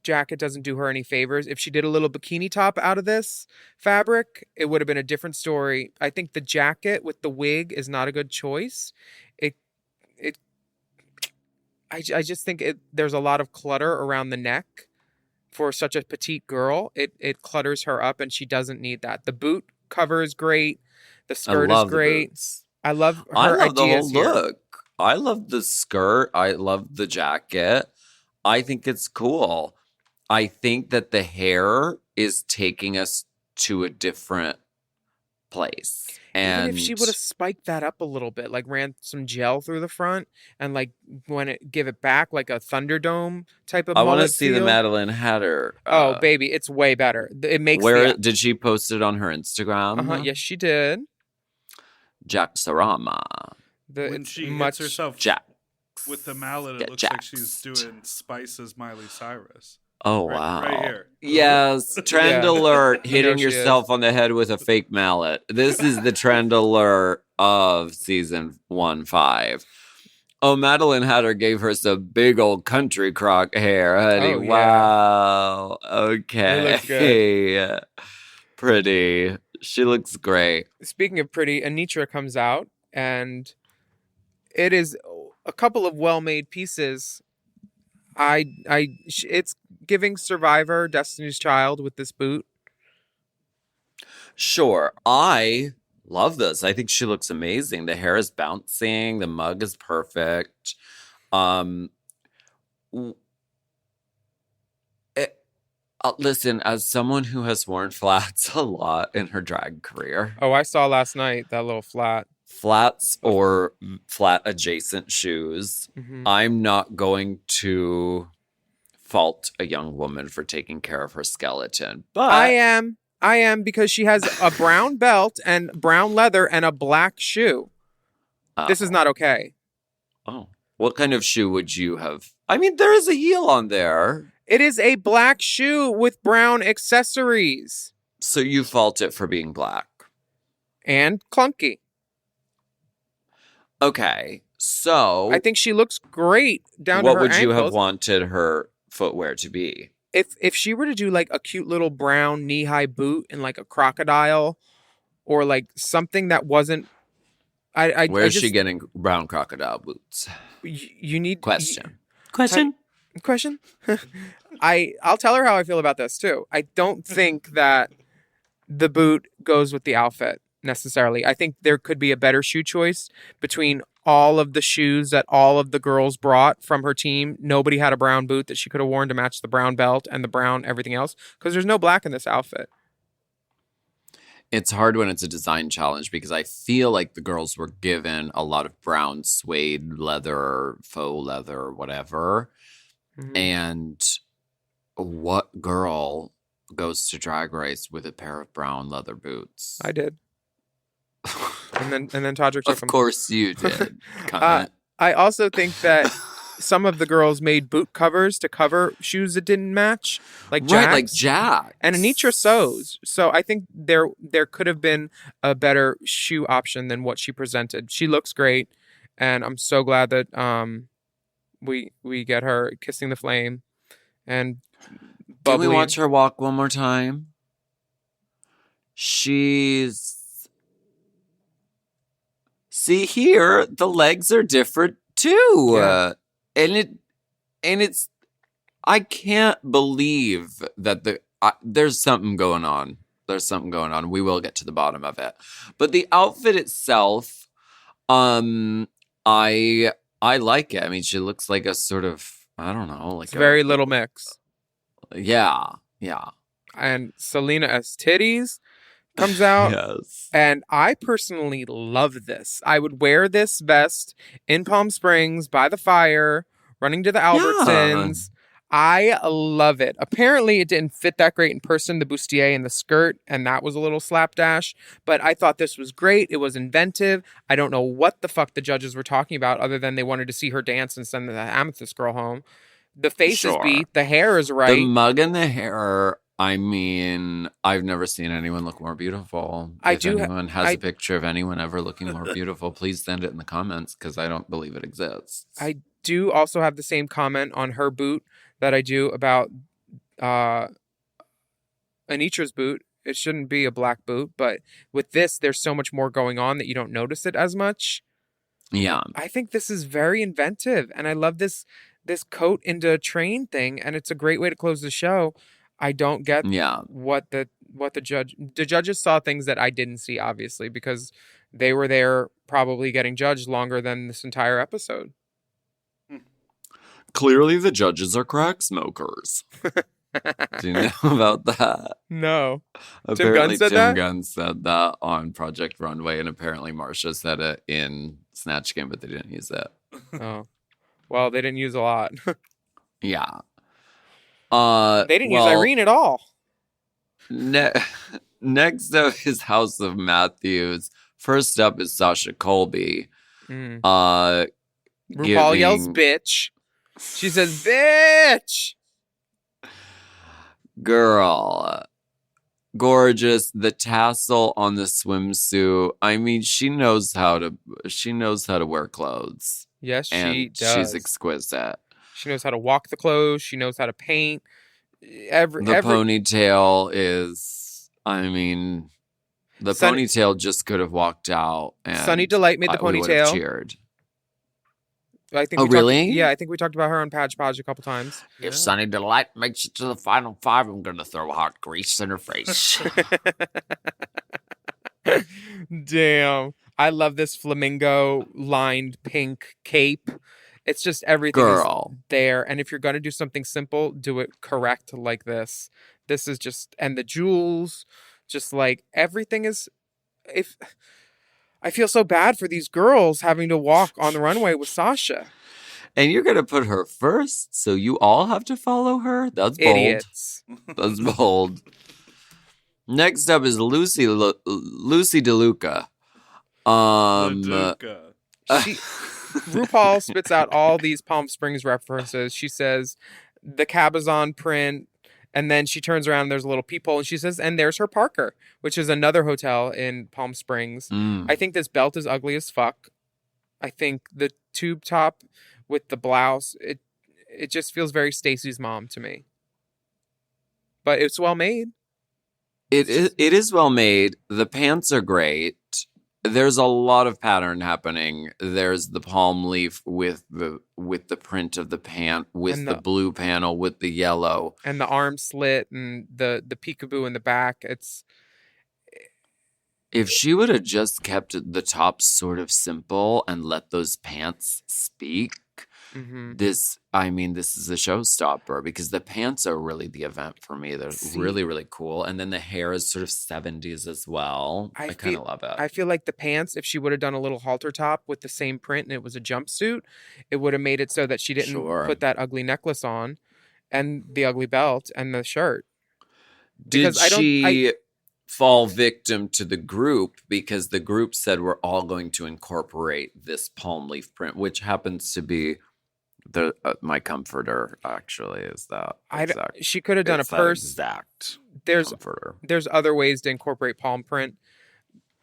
jacket doesn't do her any favors. If she did a little bikini top out of this fabric, it would have been a different story. I think the jacket with the wig is not a good choice. I just think there's a lot of clutter around the neck. For such a petite girl, it clutters her up and she doesn't need that. The boot cover is great. The I skirt is love the great. boots. I love her I love the whole ideas here. look. I love the skirt. I love the jacket. I think it's cool. I think that the hair is taking us to a different place. Even And if she would have spiked that up a little bit, like ran some gel through the front and like give it back like a Thunderdome type of I want to mullet see the feel. Madeline Hatter. Oh, baby, it's way better. It makes Where did she post it on her Instagram? Yes, she did. Jaxarama. When she hits herself Jax. with the mallet, it Get looks like jaxed. she's doing Spice's Miley Cyrus. Oh, Right- wow. right here. Yes. Trend Yeah. alert. You know Hitting she yourself on the head with a fake mallet. This is the trend alert of season 1-5. Oh, Madeline Hatter gave her some big old country crock hair, honey. Oh, yeah. Wow. Okay. It looks good. Pretty. She looks great. Speaking of pretty, Anitra comes out and it is a couple of well-made pieces. It's giving Survivor, Destiny's Child with this boot. Sure. I love this. I think she looks amazing. The hair is bouncing. The mug is perfect. Listen, as someone who has worn flats a lot in her drag career, Oh, I saw last night that little flat. flats or flat adjacent shoes, Mhm. I'm not going to fault a young woman for taking care of her skeleton. But I am because she has a brown belt and brown leather and a black shoe. This is not okay. Oh, what kind of shoe would you have? I mean, there is a heel on there. It is a black shoe with brown accessories So you fault it for being black. and clunky. Okay, so I think she looks great down to what her would you have ankles. wanted her footwear to be? If she were to do like a cute little brown knee-high boot and like a crocodile or like something that wasn't Where's she getting brown crocodile boots? you need Question. Question? I'll tell her how I feel about this too. I don't think that the boot goes with the outfit necessarily. I think there could be a better shoe choice between all of the shoes that all of the girls brought from her team. Nobody had a brown boot that she could have worn to match the brown belt and the brown everything else because there's no black in this outfit. It's hard when it's a design challenge because I feel like the girls were given a lot of brown suede leather, faux leather, whatever. Mhm. And what girl goes to Drag Race with a pair of brown leather boots? I did. And then Todrick took Of them. course you did. Cunt. I also think that some of the girls made boot covers to cover shoes that didn't match, like Jax. Right, like Jack. And Anitra sews. So I think there could have been a better shoe option than what she presented. She looks great, and I'm so glad that we get her kissing the flame and Can bubbly. we watch her walk one more time? She's... See here, the legs are different too. Yeah. And it's... I can't believe that there's something going on. There's something going on. We will get to the bottom of it. But the outfit itself, I like it. I mean, she looks like a sort of, I don't know, like It's very little mix. Yeah. And Selena S. Titties comes out. Yes. And I personally love this. I would wear this vest in Palm Springs by the fire, running to the Albertsons. I love it. Apparently, it didn't fit that great in person, the bustier and the skirt, and that was a little slapdash. But I thought this was great. It was inventive. I don't know what the fuck the judges were talking about other than they wanted to see her dance and send the Amethyst girl home. The face is Sure. beat. The hair is right. The mug and the hair, I mean, I've never seen anyone look more beautiful. If anyone has a picture of anyone ever looking more beautiful, please send it in the comments because I don't believe it exists. I do also have the same comment on her boot that I do about Anitra's boot. It shouldn't be a black boot, but with this, there's so much more going on that you don't notice it as much. Yeah. I think this is very inventive, and I love this coat into a train thing, and it's a great way to close the show. I don't get Yeah. what the judges saw things that I didn't see, obviously, because they were there probably getting judged longer than this entire episode. Clearly, the judges are crack smokers. Do you know about that? No. Apparently, said Tim that? Gunn said that on Project Runway, and apparently Marsha said it in Snatch Game, but they didn't use it. Oh. Well, they didn't use a lot. Yeah. They didn't use Irene at all. Next up is House of Matthews. First up is Sasha Colby. Mm. RuPaul RuPaul yells bitch. She says bitch. Girl, gorgeous. The tassel on the swimsuit. I mean, she knows how to wear clothes. Yes, she And does. she's exquisite. She knows how to walk the clothes. She knows how to paint. The Every ponytail is, I mean, the Sunny- ponytail just could have walked out. And Sunny Delight made the we would have ponytail. cheered. I think Oh, we talked- really? Yeah, I think we talked about her on Podge a couple times. If Sunny Delight makes it to the final 5, I'm going to throw hot grease in her face. Damn. I love this flamingo lined pink cape. It's just everything Girl. is there. And if you're going to do something simple, do it correct like this. This is just, and the jewels, just like everything is, if I feel so bad for these girls having to walk on the runway with Sasha. And you're going to put her first, so you all have to follow her? That's bold. Idiots. That's bold. Next up is Lucy DeLuca. Leduca. RuPaul spits out all these Palm Springs references. She says the Cabazon print, and then she turns around and there's a little peephole, and she says, and there's her Parker, which is another hotel in Palm Springs. I think this belt is ugly as fuck. I think the tube top with the blouse, it just feels very Stacey's mom to me. But it's well made. It is well made. The pants are great. There's a lot of pattern happening. There's the palm leaf with the print of the pant, with And the the- blue panel, with the yellow. And the arm slit and the peekaboo in the back. It's If she would have just kept the top sort of simple and let those pants speak, this is a showstopper because the pants are really the event for me. They're really, really cool. And then the hair is sort of 70s as well. I kind of love it. I feel like the pants, if she would have done a little halter top with the same print and it was a jumpsuit, it would have made it so that she didn't put that ugly necklace on and the ugly belt and the shirt. Did Because she fall victim to the group because the group said we're all going to incorporate this palm leaf print, which happens to be my comforter, actually, is that exact. She could have done a It's that purse. exact There's comforter. there's other ways to incorporate palm print,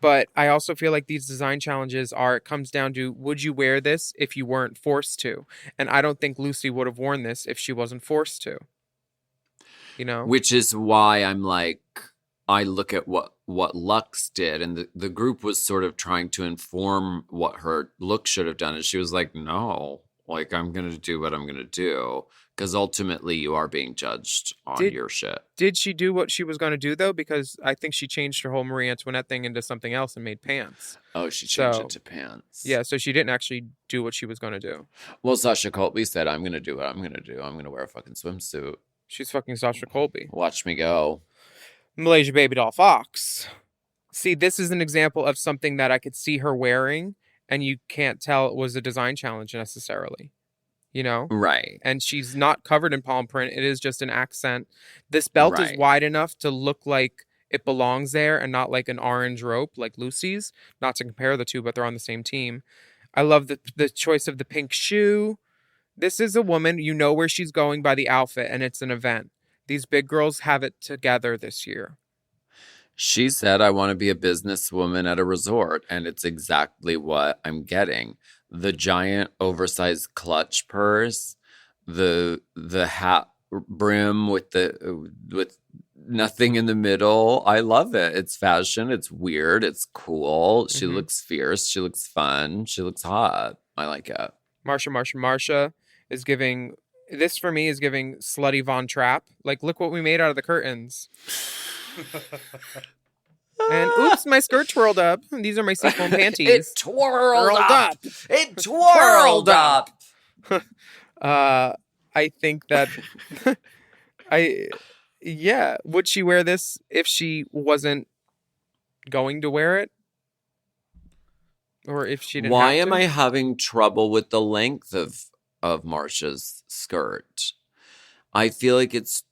but I also feel like these design challenges it comes down to, would you wear this if you weren't forced to? And I don't think Lucy would have worn this if she wasn't forced to. You know? Which is why I'm like, I look at what Lux did, and the group was sort of trying to inform what her look should have done, and she was like, no. Like, I'm going to do what I'm going to do. Because ultimately, you are being judged on your shit. Did she do what she was going to do, though? Because I think she changed her whole Marie Antoinette thing into something else and made pants. Oh, she changed it to pants. Yeah, so she didn't actually do what she was going to do. Well, Sasha Colby said, I'm going to do what I'm going to do. I'm going to wear a fucking swimsuit. She's fucking Sasha Colby. Watch me go. Malaysia Baby Doll Fox. See, this is an example of something that I could see her wearing, and you can't tell it was a design challenge necessarily, you know? Right. And she's not covered in palm print. It is just an accent. This belt is Right. wide enough to look like it belongs there and not like an orange rope like Lucy's. Not to compare the two, but they're on the same team. I love the choice of the pink shoe. This is a woman, you know where she's going by the outfit, and it's an event. These big girls have it together this year. She said, I want to be a businesswoman at a resort, and it's exactly what I'm getting. The giant oversized clutch purse, the hat brim with nothing in the middle. I love it. It's fashion. It's weird. It's cool. She looks fierce. She looks fun. She looks hot. I like it. Marsha is giving This for me is giving slutty Von Trapp. Like, look what we made out of the curtains. And oops, my skirt twirled up. These are my sequin panties. It twirled up. It Twirled twirled up. I think that would she wear this if she wasn't going to wear it? Or if she didn't Why have am to? I having trouble with the length of Marsha's skirt? I feel like it's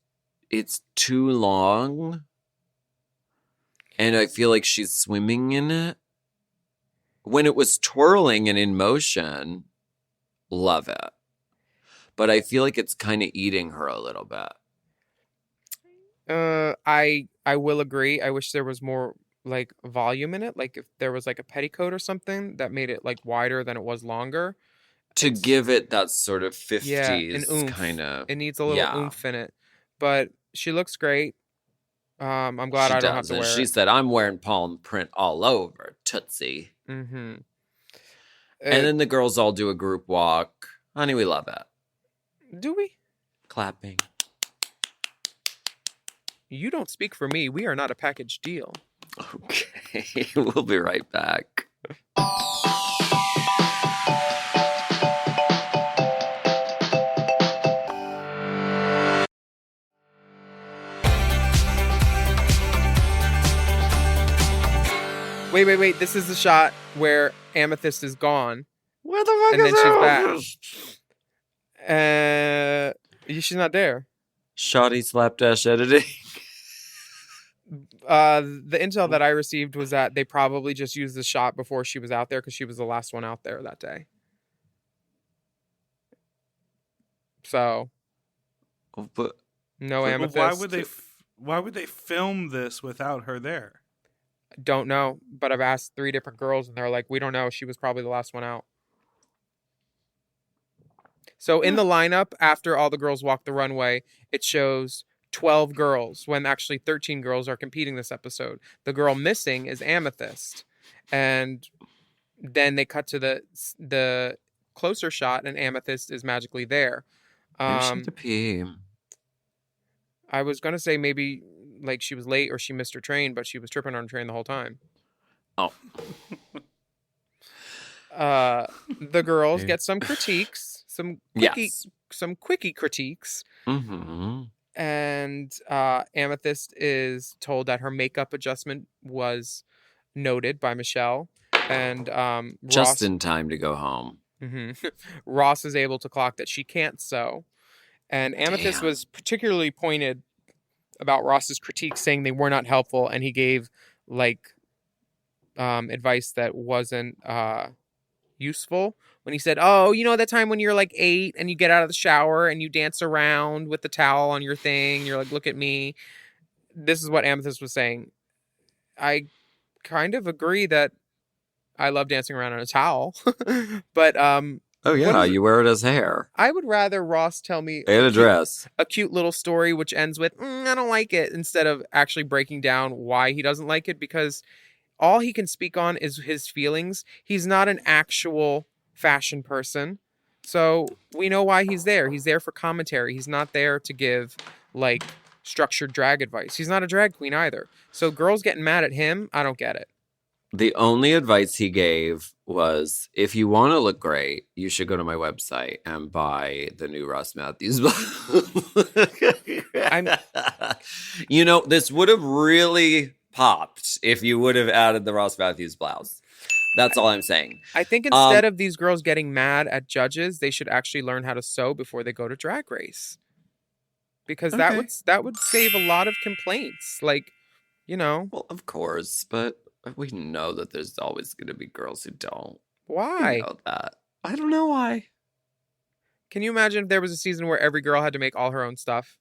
too long. And I feel like she's swimming in it. When it was twirling and in motion, love it. But I feel like it's kind of eating her a little bit. I will agree. I wish there was more like volume in it. Like if there was like a petticoat or something that made it like wider than it was longer. To give it that sort of 50s Yeah, an oomph. kind of... It needs a little Yeah. oomph in it. But she looks great. I'm glad She I don't does, have to and wear she it. said, I'm wearing palm print all over, Tootsie. Mm-hmm. And then the girls all do a group walk. Honey, we love it. Do we? Clapping. You don't speak for me. We are not a package deal. Okay, we'll be right back. Wait. This is the shot where Amethyst is gone. Where the fuck And is then she's back. She's not there. Shoddy slapdash editing. The intel that I received was that they probably just used the shot before she was out there because she was the last one out there that day. So, But no But Amethyst. why would they film this without her there? Don't know, but I've asked 3 different girls and they're like, we don't know. She was probably the last one out. So in the lineup, after all the girls walk the runway, it shows 12 girls when actually 13 girls are competing this episode. The girl missing is Amethyst. And then they cut to the closer shot and Amethyst is magically there. maybe she had to pee. I was going to say maybe like she was late or she missed her train, but she was tripping on her train the whole time. Oh. The girls get some critiques, some quickie critiques. Mm-hmm. And Amethyst is told that her makeup adjustment was noted by Michelle. And Just Ross, in time to go home. Ross is able to clock that she can't sew. And Amethyst Damn. was particularly pointed about Ross's critiques, saying they were not helpful. And he gave like advice that wasn't useful when he said, oh, you know that time when you're like 8 and you get out of the shower and you dance around with the towel on your thing, you're like, look at me. This is what Amethyst was saying. I kind of agree that I love dancing around on a towel. But Oh, yeah, you wear it as hair. I would rather Ross tell me And a dress. a cute little story which ends with I don't like it, instead of actually breaking down why he doesn't like it, because all he can speak on is his feelings. He's not an actual fashion person. So we know why he's there. He's there for commentary. He's not there to give like structured drag advice. He's not a drag queen either. So girls getting mad at him, I don't get it. The only advice he gave was, if you want to look great, you should go to my website and buy the new Ross Matthews. You know, this would have really popped if you would have added the Ross Matthews blouse. That's all I'm saying. I think instead of these girls getting mad at judges, they should actually learn how to sew before they go to Drag Race. Because that would save a lot of complaints. Like, you know. Well, of course, but we know that there's always going to be girls who don't. Why? We know that. I don't know why. Can you imagine if there was a season where every girl had to make all her own stuff?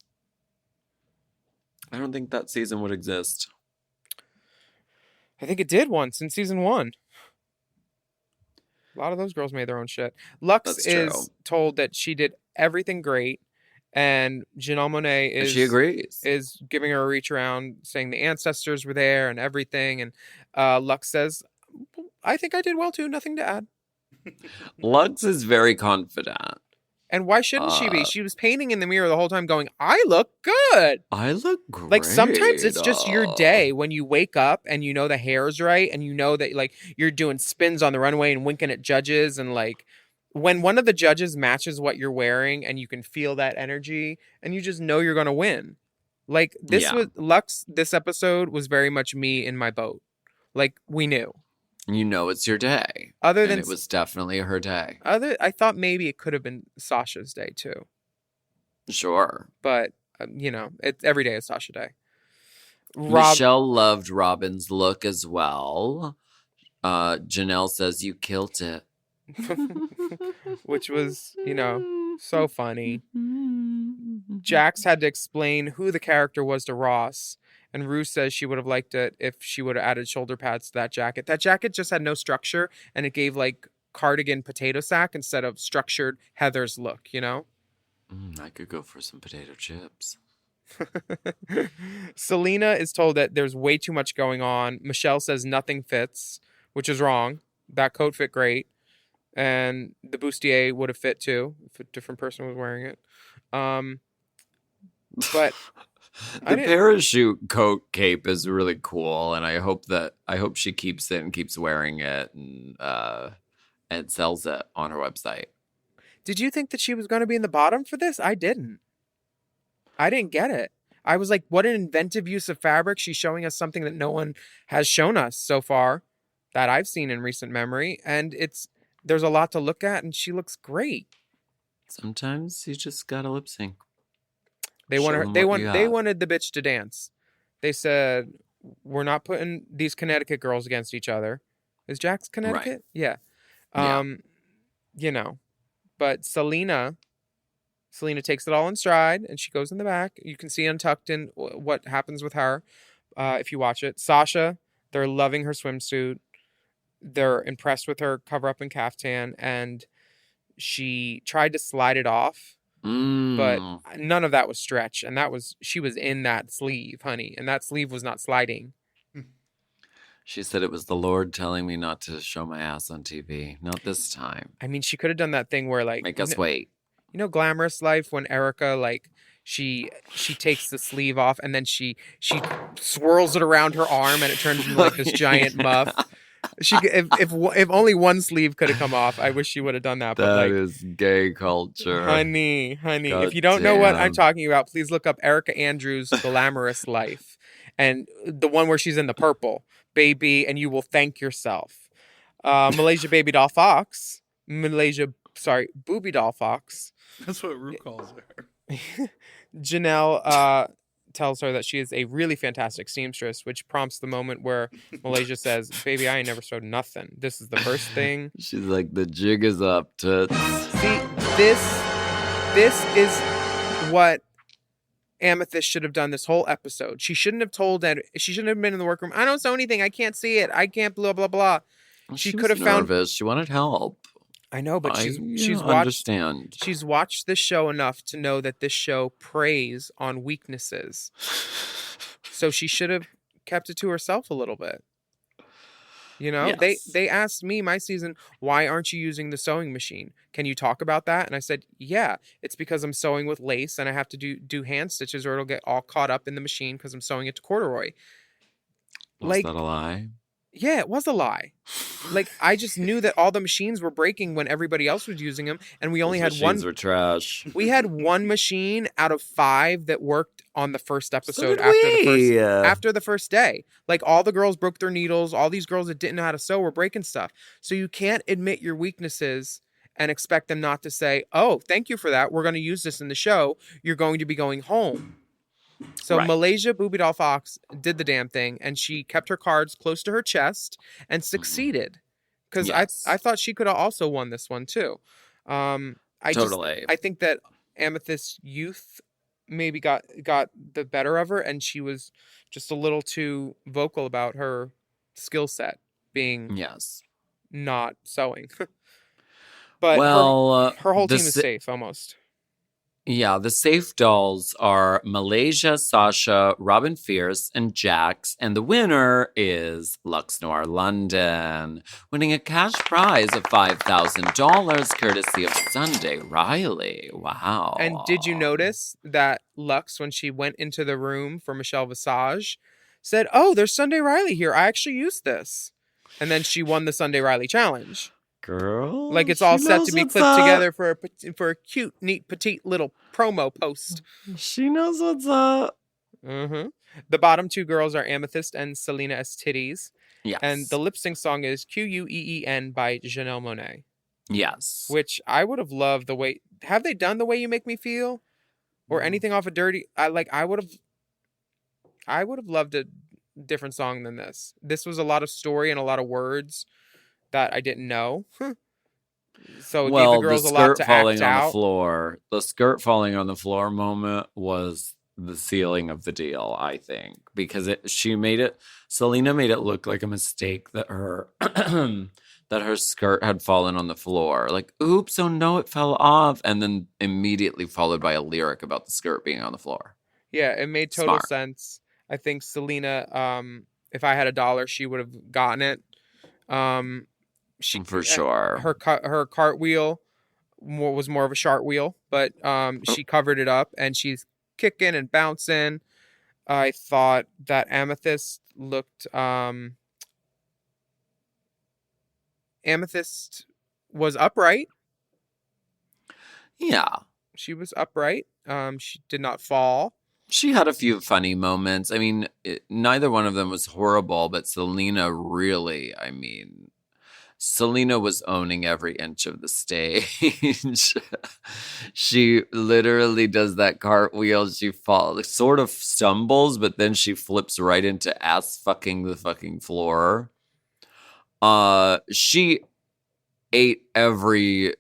I don't think that season would exist. I think it did once in season 1. A lot of those girls made their own shit. Lux That's is true. told that she did everything great, and Janelle Monáe And is she agrees. is giving her a reach around, saying the ancestors were there and everything. And Lux says, "I think I did well too. Nothing to add." Lux is very confident. And why shouldn't she be? Uh, She was painting in the mirror the whole time going, I look good. I look great. Like sometimes it's just your day when you wake up and you know the hair's right and you know that like you're doing spins on the runway and winking at judges, and like when one of the judges matches what you're wearing and you can feel that energy and you just know you're going to win. Like this Yeah. was Lux, this episode was very much me in my boat. Like we knew. You know it's your day. Other And than it was definitely her day. I thought maybe it could have been Sasha's day too. Sure. But every day is Sasha Day. Michelle loved Robin's look as well. Janelle says you killed it. Which was, so funny. Jax had to explain who the character was to Ross, and Rue says she would have liked it if she would have added shoulder pads to that jacket. That jacket just had no structure, and it gave like cardigan potato sack instead of structured Heather's look, I could go for some potato chips. Selena is told that there's way too much going on. Michelle says nothing fits, which is wrong. That coat fit great. And the bustier would have fit too if a different person was wearing it. But the parachute coat cape is really cool, and I hope she keeps it and keeps wearing it and sells it on her website. Did you think that she was going to be in the bottom for this? I didn't get it. I was like, what an inventive use of fabric. She's showing us something that no one has shown us so far that I've seen in recent memory. And there's a lot to look at, and she looks great. Sometimes you just gotta lip sync. They wanted the bitch to dance. They said, we're not putting these Connecticut girls against each other. Is Jax Connecticut? Right. Yeah. But Selena takes it all in stride, and she goes in the back. You can see untucked in what happens with her if you watch it. Sasha, they're loving her swimsuit. They're impressed with her cover-up and caftan, and she tried to slide it off, but none of that was stretch, and she was in that sleeve, honey, and that sleeve was not sliding. She said it was the Lord telling me not to show my ass on TV. Not this time. I mean, she could have done that thing where, like, make us wait. Glamorous Life, when Erica, like, she takes the sleeve off and then she swirls it around her arm and it turns into like this giant muff. If only one sleeve could have come off, I wish she would have done that. But that is gay culture, honey. God if you don't know what I'm talking about, please look up Erica Andrews' Glamorous Life, and the one where she's in the purple, baby, and you will thank yourself. Malaysia Baby Doll Fox, Booby Doll Fox. That's what Rue calls her. Janelle tells her that she is a really fantastic seamstress, which prompts the moment where Malaysia says, baby, I ain't never sewed nothing. This is the first thing. She's like, the jig is up, toots. See, this is what Amethyst should have done this whole episode. She shouldn't have been in the workroom. I don't sew anything. I can't see it. I can't blah, blah, blah. She could have found... nervous. She wanted help. I know, but she's watched this show enough to know that this show preys on weaknesses. So she should have kept it to herself a little bit. Yes. They asked me my season, why aren't you using the sewing machine? Can you talk about that? And I said, yeah, it's because I'm sewing with lace and I have to do hand stitches or it'll get all caught up in the machine because I'm sewing it to corduroy. Was that a lie? Yeah, it was a lie. Like, I just knew that all the machines were breaking when everybody else was using them, and we only had one. Machines were trash. We had one machine out of 5 that worked on the first episode after the first day. Like, all the girls broke their needles. All these girls that didn't know how to sew were breaking stuff. So you can't admit your weaknesses and expect them not to say, "Oh, thank you for that. We're going to use this in the show. You're going to be going home." So right. Malaysia Booby Doll Fox did the damn thing, and she kept her cards close to her chest and succeeded. Because yes. I thought she could have also won this one too. I think that Amethyst's youth maybe got the better of her, and she was just a little too vocal about her skill set being not sewing. But her whole team is safe almost. Yeah, the safe dolls are Malaysia, Sasha, Robin Fierce, and Jax. And the winner is Lux Noir London, winning a cash prize of $5,000 courtesy of Sunday Riley. Wow. And did you notice that Lux, when she went into the room for Michelle Visage, said, "Oh, there's Sunday Riley here. I actually used this." And then she won the Sunday Riley challenge. Girl, Like it's all she set knows to be what's clipped up. together for a cute, neat, petite little promo post. She knows what's up. Mm-hmm. The bottom two girls are Amethyst and Selena S. Titties. Yes. And the lip sync song is Queen by Janelle Monáe. Yes. Which I would have loved the way. Have they done The Way You Make Me Feel? Or anything off of Dirty? I would have loved a different song than this. This was a lot of story and a lot of words that I didn't know. So it gave the girls a lot to falling act on out. the floor. The skirt falling on the floor moment was the sealing of the deal, I think, because Selena made it look like a mistake that her that her skirt had fallen on the floor. Like, oops, oh no, it fell off, and then immediately followed by a lyric about the skirt being on the floor. Yeah, it made total Smart. sense. I think Selena, if I had $1, she would have gotten it. For sure. Her cartwheel was more of a shark wheel, but she covered it up and she's kicking and bouncing. I thought that Amethyst was upright. Yeah. She was upright. She did not fall. She had a few funny moments. I mean, neither one of them was horrible, but Selena was owning every inch of the stage. She literally does that cartwheel. She falls, sort of stumbles, but then she flips right into ass fucking the fucking floor. She ate every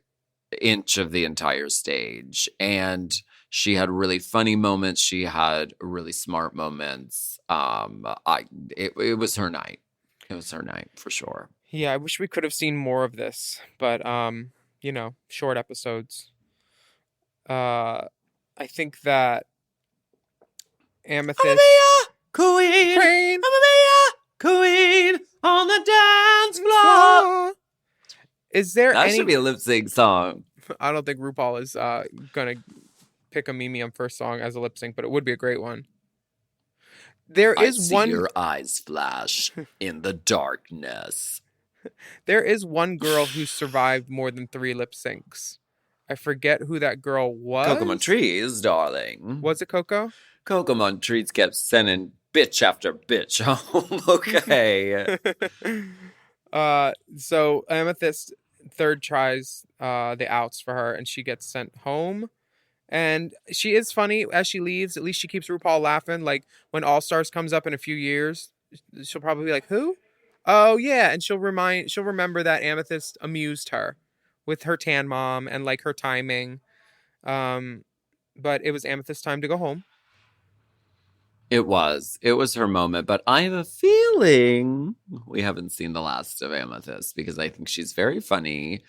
inch of the entire stage, and she had really funny moments. She had really smart moments. It was her night. It was her night for sure. Yeah, I wish we could have seen more of this, but short episodes. I think that Amethyst Queen on the dance floor. Is there That any? should be a lip sync song. I don't think RuPaul is gonna pick a Mimi on first song as a lip sync, but it would be a great one. There I is see one. your eyes flash in the darkness. There is one girl who survived more than 3 lip syncs. I forget who that girl was. Coco Montrese, darling. Was it Coco? Coco Montrese kept sending bitch after bitch home. Okay. So Amethyst third tries the outs for her, and she gets sent home. And she is funny as she leaves. At least she keeps RuPaul laughing. Like when All Stars comes up in a few years, she'll probably be like, "Who? Oh yeah," and she'll remember that Amethyst amused her with her tan mom and like her timing. But it was Amethyst's time to go home. It was her moment, but I have a feeling we haven't seen the last of Amethyst because I think she's very funny.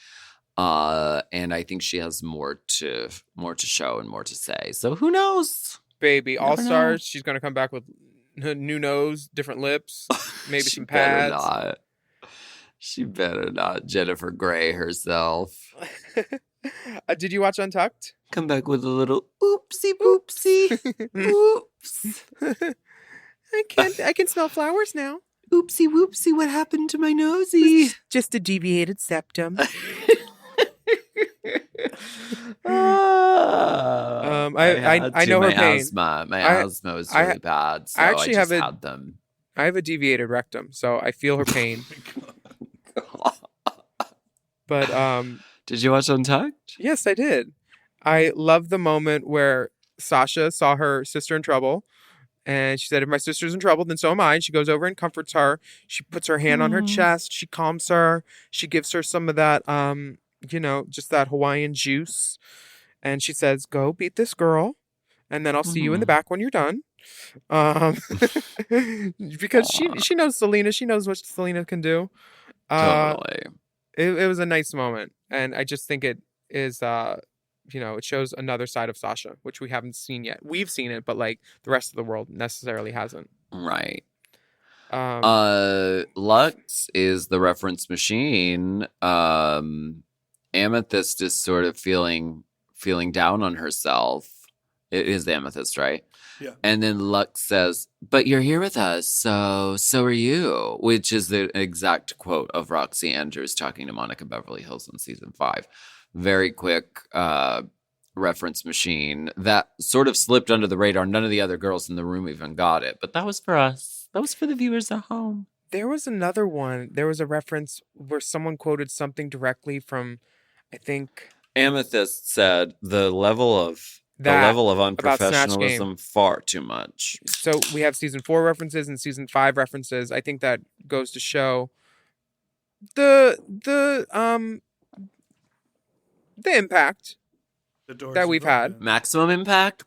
And I think she has more to show and more to say. So who knows? Baby, All Never know. Stars, she's gonna come back with new nose, different lips, maybe She some better pads. not. She better not. Jennifer Grey herself. Did you watch Untucked? Come back with a little oopsie boopsie. Oops. I can smell flowers now. Oopsie whoopsie, what happened to my nosy? Just a deviated septum. I know her pain. Asthma. My I- asthma was I- really bad, so I I actually just have a- had them. I have a deviated rectum, so I feel her pain. But Did you watch Untucked? yes, I did. I love the moment where Sasha saw her sister in trouble, and she said, "If my sister's in trouble, then so am I." And she goes over and comforts her. She puts her hand on her chest. She calms her. She gives her some of that, just that Hawaiian juice. And she says, "Go beat this girl, and then I'll see you in the back when you're done." Because she knows Selena. She knows what Selena can do. Totally. It was a nice moment, and I just think it is it shows another side of Sasha, which we haven't seen yet. We've seen it, but like the rest of the world necessarily hasn't. Right. Um, Lux is the reference machine. Amethyst is sort of feeling down on herself. It is Amethyst, right? Yeah. And then Lux says, "But you're here with us, so are you," which is the exact quote of Roxy Andrews talking to Monica Beverly Hills in season 5. Very quick reference machine that sort of slipped under the radar. None of the other girls in the room even got it, but that was for us. That was for the viewers at home. there was another one. There was a reference where someone quoted something directly from, I think, Amethyst said the level of about Snatch unprofessionalism far too much. So we have season 4 references and season 5 references. I think that goes to show the impact The doors that have we've had. opened. Maximum impact.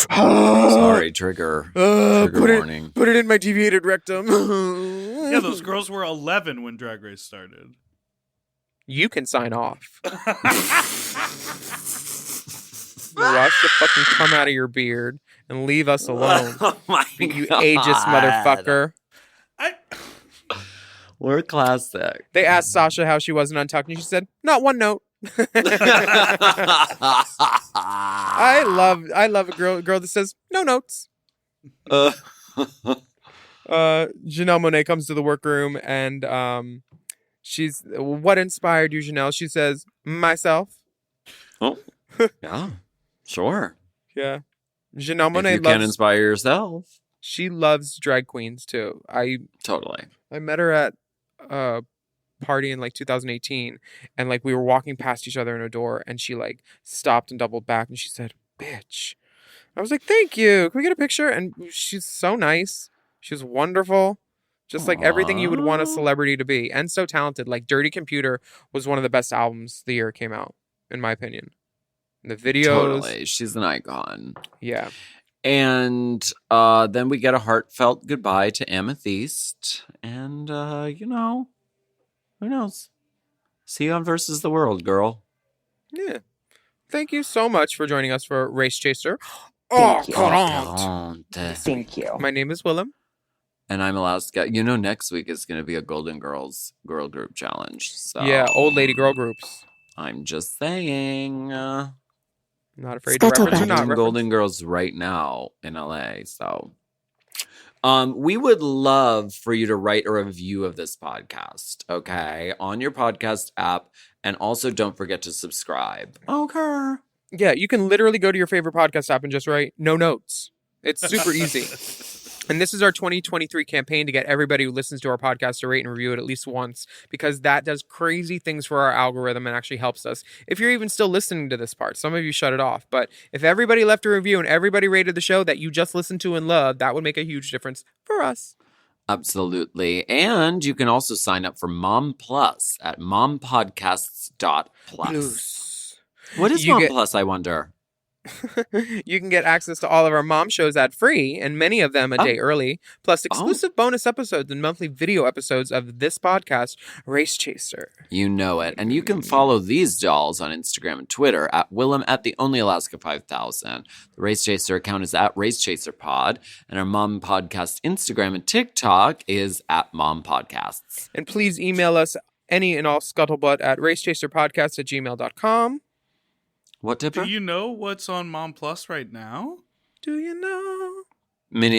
Sorry, trigger warning. Put it in my deviated rectum. Yeah, those girls were 11 when Drag Race started. You can sign off. Wash the fucking cum out of your beard and leave us alone. Oh my You God. ageist motherfucker. We're classic. They asked Sasha how she wasn't untucked, and she said, "Not one note." I love a girl that says no notes. Janelle Monáe comes to the workroom and she's, "What inspired you, Janelle?" She says, "Myself." Oh, yeah, sure. Yeah. Janelle If Monáe you can inspire yourself. she loves drag queens too. Totally. I met her at a party in like 2018 and like we were walking past each other in a door and she like stopped and doubled back and she said, "Bitch." I was like, "Thank you. Can we get a picture?" And she's so nice. She's wonderful. Just like everything you would want a celebrity to be. And so talented. Like Dirty Computer was one of the best albums the year it came out, in my opinion. The videos. Totally. She's an icon. Yeah. And then we get a heartfelt goodbye to Amethyst. And, who knows? See you on Versus the World, girl. Yeah. Thank you so much for joining us for Race Chaser. Thank you. Don't. Thank you. My name is Willam. And I'm Alaska. Next week is going to be a Golden Girls girl group challenge. So Yeah, old lady girl groups. I'm just saying. Not afraid to reference or We're not doing reference. Golden Girls right now in LA. So we would love for you to write a review of this podcast, okay, on your podcast app. And also don't forget to subscribe. Okay. Yeah, you can literally go to your favorite podcast app and just write no notes. It's super easy. And this is our 2023 campaign to get everybody who listens to our podcast to rate and review it at least once, because that does crazy things for our algorithm and actually helps us. If you're even still listening to this part, some of you shut it off. But if everybody left a review and everybody rated the show that you just listened to and loved, that would make a huge difference for us. Absolutely. And you can also sign up for Mom Plus at mompodcasts.plus. What is You Mom get- Plus, I wonder? You can get access to all of our mom shows ad-free, and many of them a day early, plus exclusive bonus episodes and monthly video episodes of this podcast, Race Chaser. You know it. And you can follow these dolls on Instagram and Twitter at Willam at the Only Alaska 5000. The Race Chaser account is at Race Chaser Pod, and our Mom Podcast Instagram and TikTok is at Mom Podcasts. And please email us any and all scuttlebutt at racechaserpodcast@gmail.com. What, Tipper? Do you know what's on Mom Plus right now? Do you know?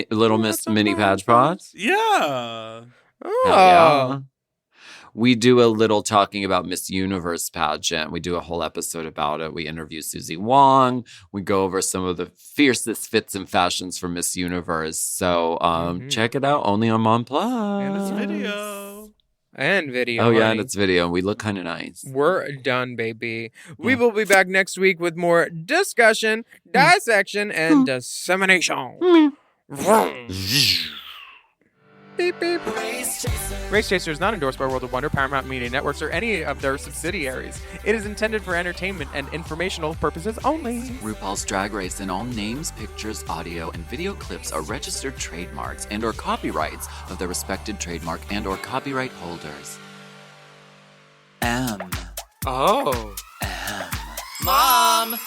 Little Miss What's on Mini Mom Patch Plus? Pods? Yeah. Oh. Hell yeah. We do a little talking about Miss Universe pageant. We do a whole episode about it. We interview Susie Wong. We go over some of the fiercest fits and fashions for Miss Universe. So check it out only on Mom Plus. And it's video. And video. Oh, yeah, honey. and it's video. We look kind of nice. We're done, baby. We will be back next week with more discussion, dissection, and dissemination. Vroom. Beep, beep. Race Chaser is not endorsed by World of Wonder, Paramount Media Networks, or any of their subsidiaries. It is intended for entertainment and informational purposes only. RuPaul's Drag Race and all names, pictures, audio, and video clips are registered trademarks and or copyrights of their respected trademark and or copyright holders. Oh. M. Mom!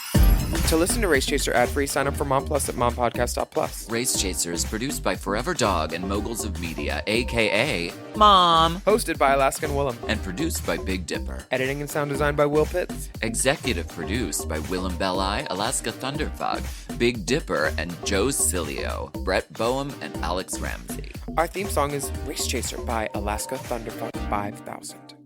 To listen to Race Chaser ad-free, sign up for Mom Plus at mompodcast.plus. Race Chaser is produced by Forever Dog and Moguls of Media, a.k.a. Mom. Hosted by Alaska and Willam. And produced by Big Dipper. Editing and sound design by Will Pitts. Executive produced by Willam Belli, Alaska Thunderfog, Big Dipper, and Joe Cilio, Brett Boehm, and Alex Ramsey. Our theme song is Race Chaser by Alaska Thunderfuck 5000.